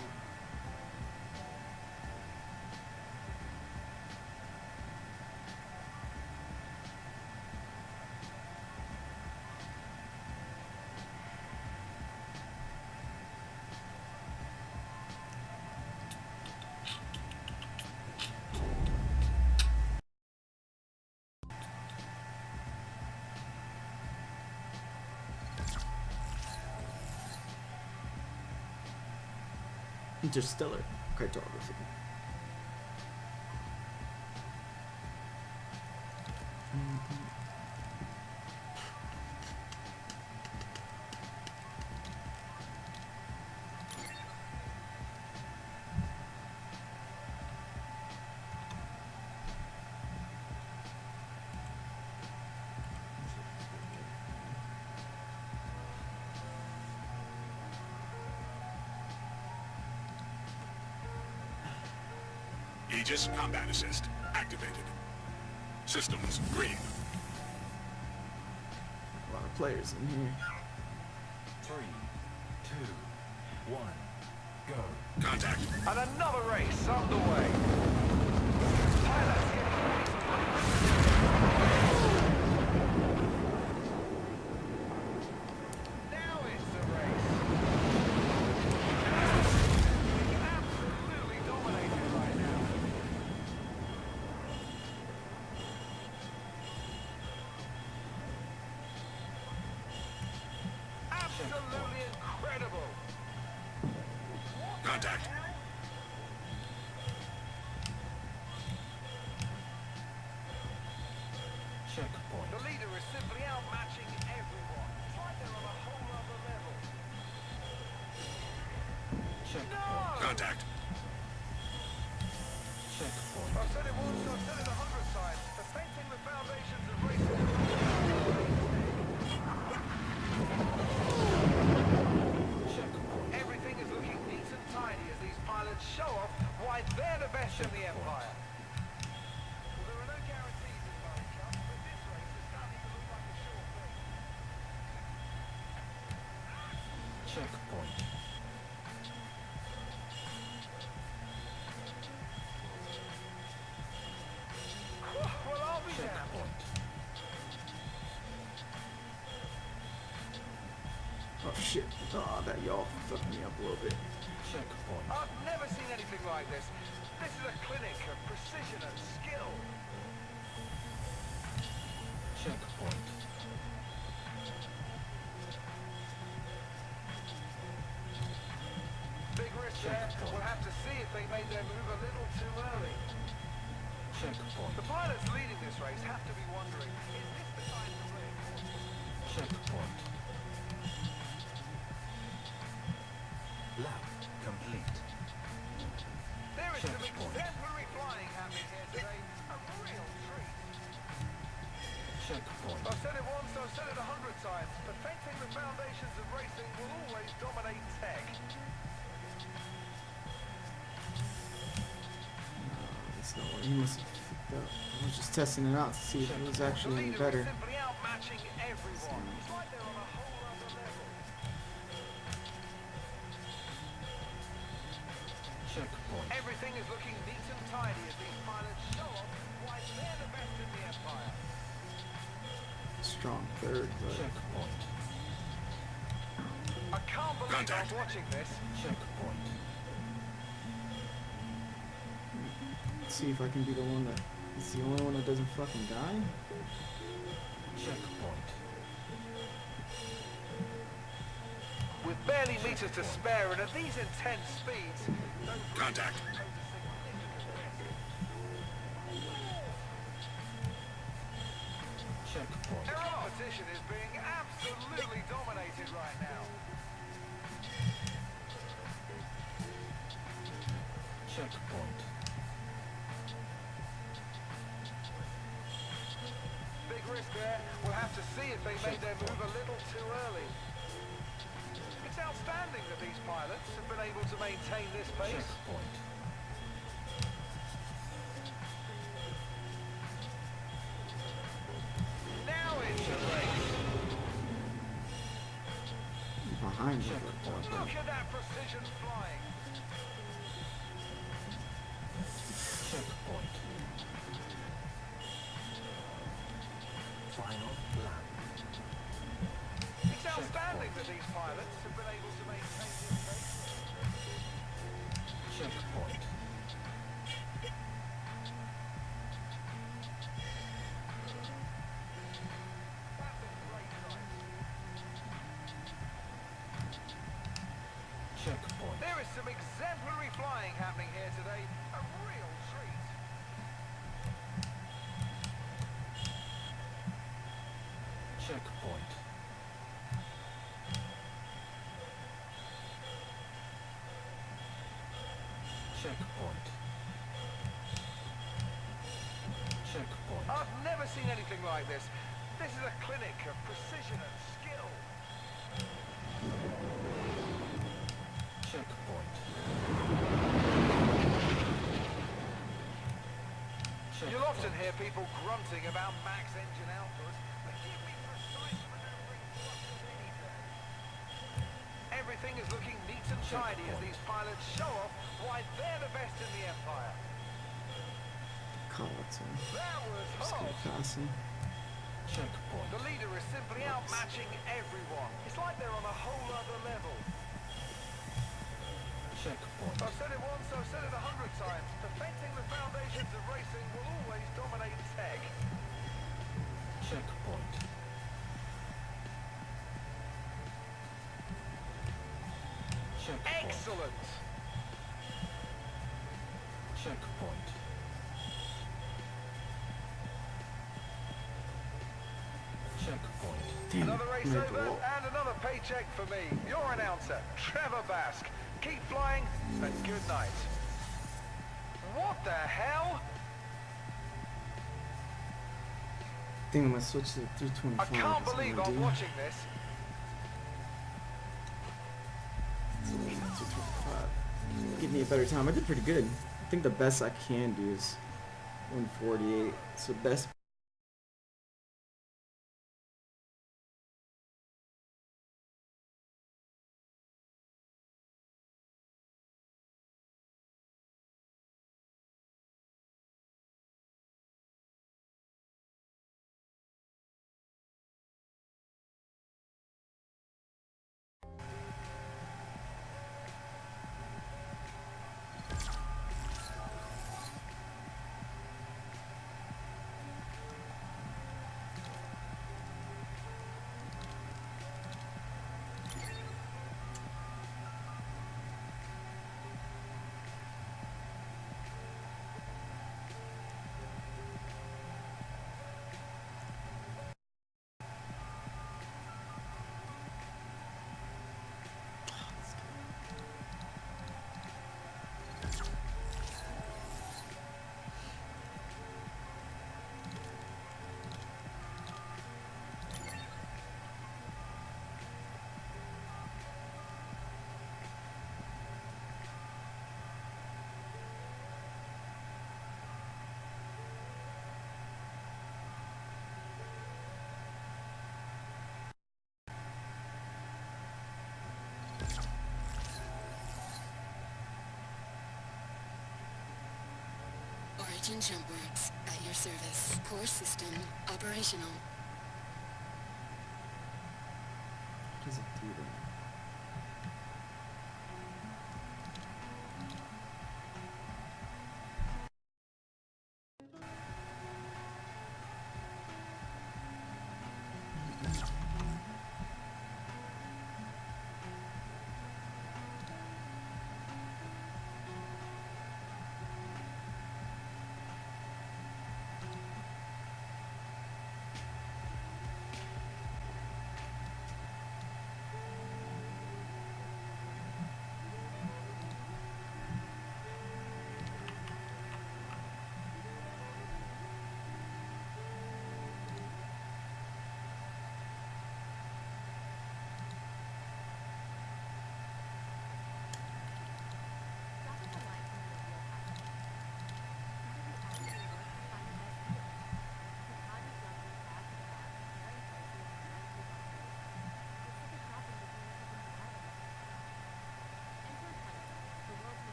Interstellar cartography. Aegis combat assist activated. Systems green. A lot of players in here. 3, 2, 1, go. Contact. And another race underway. Pilots getting ready. The leader is simply outmatching everyone. It's like they're on a whole other level. Checkpoint. Contact. Checkpoint. I've said it once, I've said it 100 times. Perfecting the foundations of racing. Checkpoint. Everything is looking neat and tidy as these pilots show off why they're the best in the Empire. Well, there are no guarantees in Murray Cup, but this race is starting to look like a sure thing. Checkpoint. Well, I'll be damned. Checkpoint. Oh shit. Oh, that y'all fucked me up a little bit. Checkpoint. I've never seen anything like this. This is a clinic of precision and skill. Checkpoint. Big risk there. We'll have to see if they made their move a little too early. Checkpoint. The pilots leading this race have to be wondering, is this the time to win? Checkpoint. Lap complete. There is some Checkpoint. exemplary flying happening here today. A real treat. Checkpoint. I've said it once, I've said it 100 times. Perfecting the foundations of racing will always dominate tech. That's not what he must have fucked up. I was just testing it out to see if it was The actually any leader better. is simply outmatching everyone. It's like they're on a whole other level. Checkpoint. Everything is looking neat and tidy as these pilots show off why they're the best in the Empire. Strong third, but Checkpoint. I can't believe Contact. I'm watching this. Checkpoint. let's see if I can be the one that is the only one that doesn't fucking die. Checkpoint. With barely meters to spare and at these intense speeds, those Contact. pose a significant risk. Checkpoint. Their opposition is being absolutely dominated right now. Checkpoint. Big risk there. We'll have to see if they made their move a little too early. It's outstanding that these pilots have been able to maintain this pace. Checkpoint. Now it's a race. Behind me. Look at that precision flying. Checkpoint. Final lap. It's outstanding that these pilots have been able to maintain this pace. Checkpoint. That's a great sight. Checkpoint. There is some exemplary flying happening here today. A real treat. Checkpoint. Checkpoint. Checkpoint. I've never seen anything like this. This is a clinic of precision and skill. Checkpoint. You'll often hear people grunting about max engine output, but give me precise maneuvering thrust of any day. Everything is looking neat and tidy as these pilots show off why they're the best in the Empire. Call it so. That was Just gonna hot. pass him. Checkpoint. The leader is simply outmatching everyone. It's like they're on a whole other level. Checkpoint. I've said it once, I've said it 100 times. Perfecting the foundations of racing will always dominate tech. Checkpoint. Checkpoint. Excellent! Checkpoint. Damn it, Another race made the over wall. and another paycheck for me. Your announcer, Trevor Basque. Keep flying and good night. What the hell? I think I'm gonna switch to 325. I can't That's what believe I'm gonna I'm do. watching this. Switch to 225. Give me a better time. I did pretty good. I think the best I can do is 148. So best. Origin jump works at your service. Core system operational. What does it do then?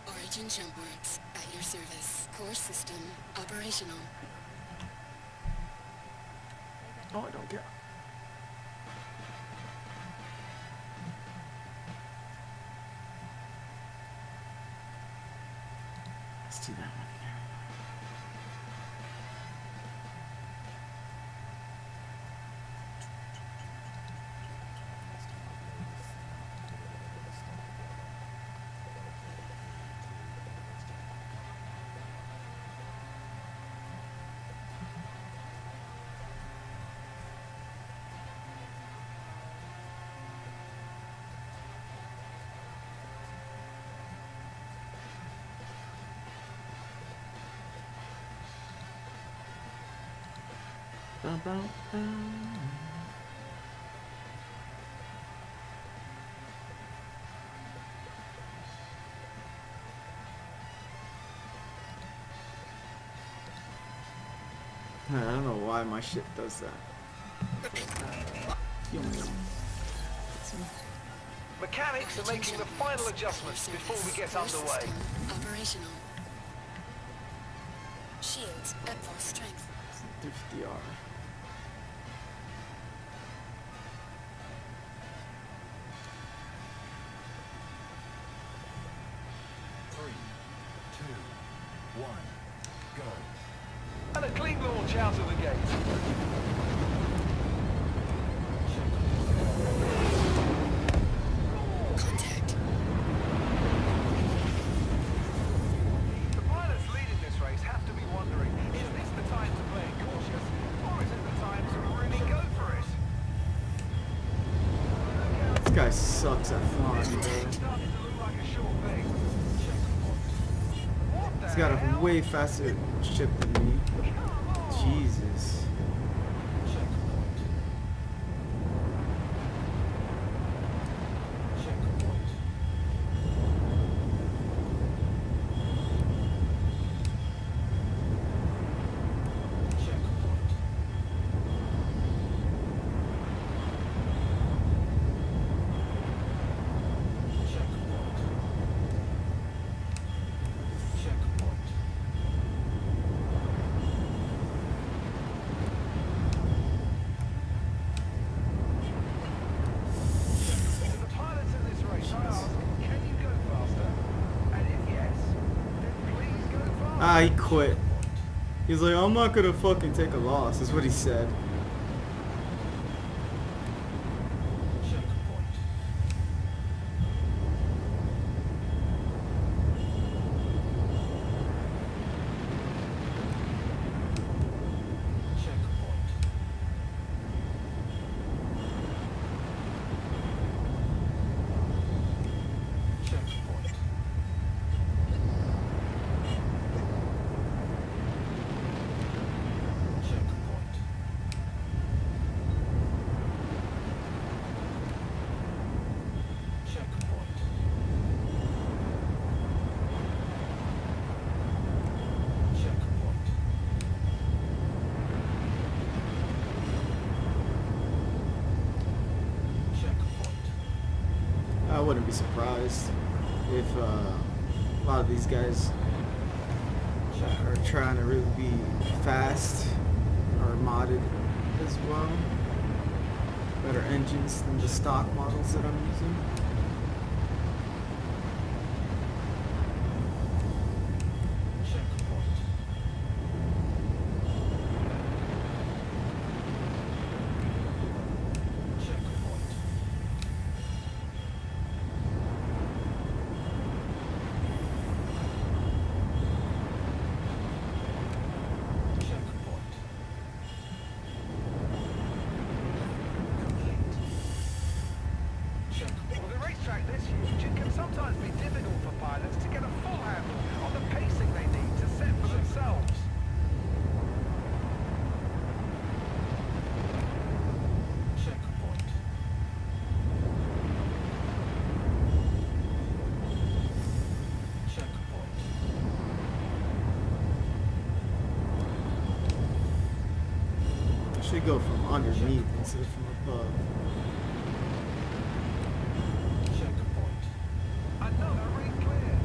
Origin jump works at your service. Core system operational. Oh, I don't care. Let's do that one. Ba, ba, ba. I don't know why my shit does that. Mechanics are making the final adjustments before we get Core underway. system operational. Shields at full strength. 350R. And a clean launch out of the gate. guy sucks at flying, bro. Starting to look like a sure thing. What the He's got a hell? way faster ship than me. Jesus. The pilots in this race, I ask, can you go faster? And if yes, then please go faster. Ah, he quit. He's like, I'm not gonna fucking take a loss, is what he said. I wouldn't be surprised if a lot of these guys are trying to really be fast or modded as well. Better engines than the stock models that I'm using. Well, the racetrack this huge, it can sometimes be difficult for pilots to get a full handle on the pacing they need to set for themselves. I should go from underneath instead of from above. Another ring clear.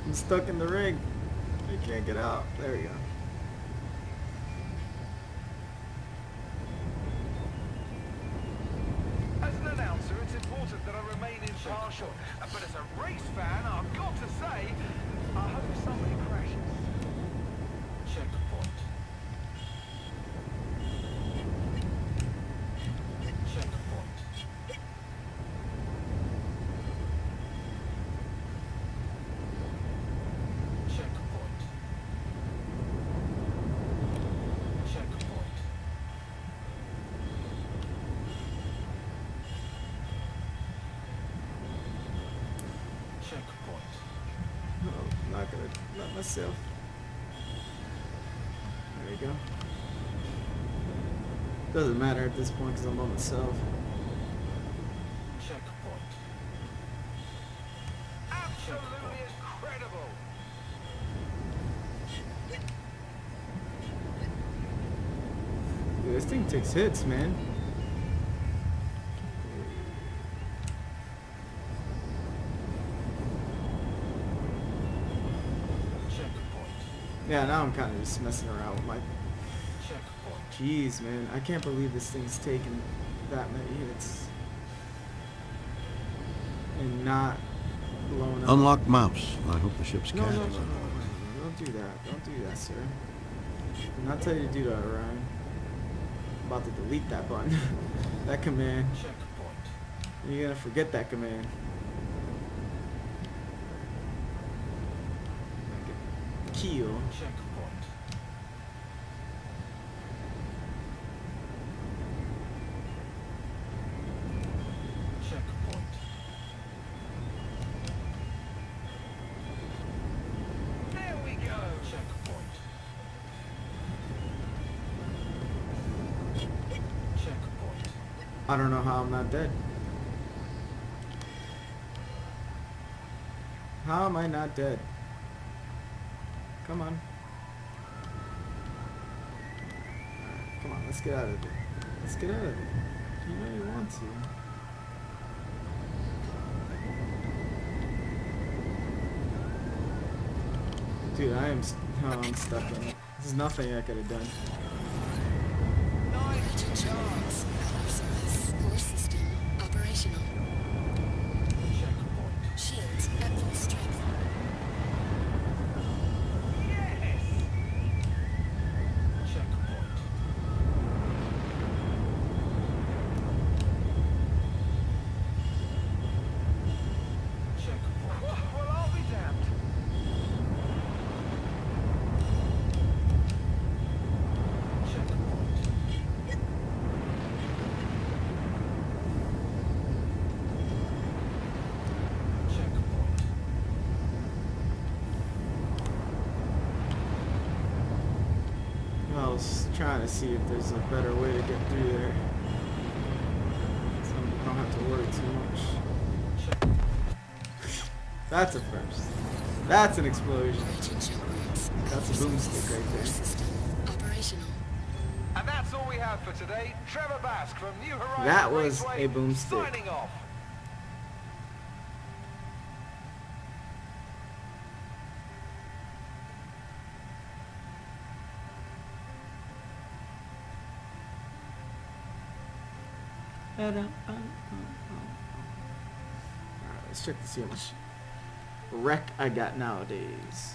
I'm stuck in the ring. I can't get out. There we go. As an announcer, it's important that I remain impartial. But as a race fan, I've got to say, I hope somebody crashes. Checkpoint. Checkpoint. Checkpoint. Checkpoint. Checkpoint. No, I'm not gonna let myself. There you go. Doesn't matter at this point because I'm on myself. Checkpoint. Absolutely incredible. Dude, this thing takes hits, man. Checkpoint. Yeah, now I'm kind of just messing around with my. Checkpoint. Jeez, man, I can't believe this thing's taken that many hits and not blown up. Unlock mouse. I hope the ship's No, cat no, no, is no, on no, board. no, don't do that. Don't do that, sir. Did not tell you to do that, Orion. I'm about to delete that button. That command. Checkpoint. You're gonna forget that command. Kill. Checkpoint. Checkpoint. There we go. Checkpoint. Checkpoint. I don't know how I'm not dead. How am I not dead? Come on. Alright, come on, let's get out of there. Let's get out of there. You know you want to. Dude, I'm stuck in it. There's nothing I could have done. Nice Checks. chance. Alert service. Core system operational. Checkpoint. Shields at full strength. Yes. Checkpoint. Checkpoint. Well, I'll be damned. Checkpoint. Checkpoint. I was trying to see if there's a better way to get through there. So I don't have to worry too much. That's a first. That's an explosion. Origin jump routes. That's a boomstick right Core there. system operational. And that's all we have for today. Trevor Bask from New Horizons That was Raceway, a boomstick. signing off. Alright, let's check to see how much wreck I got nowadays.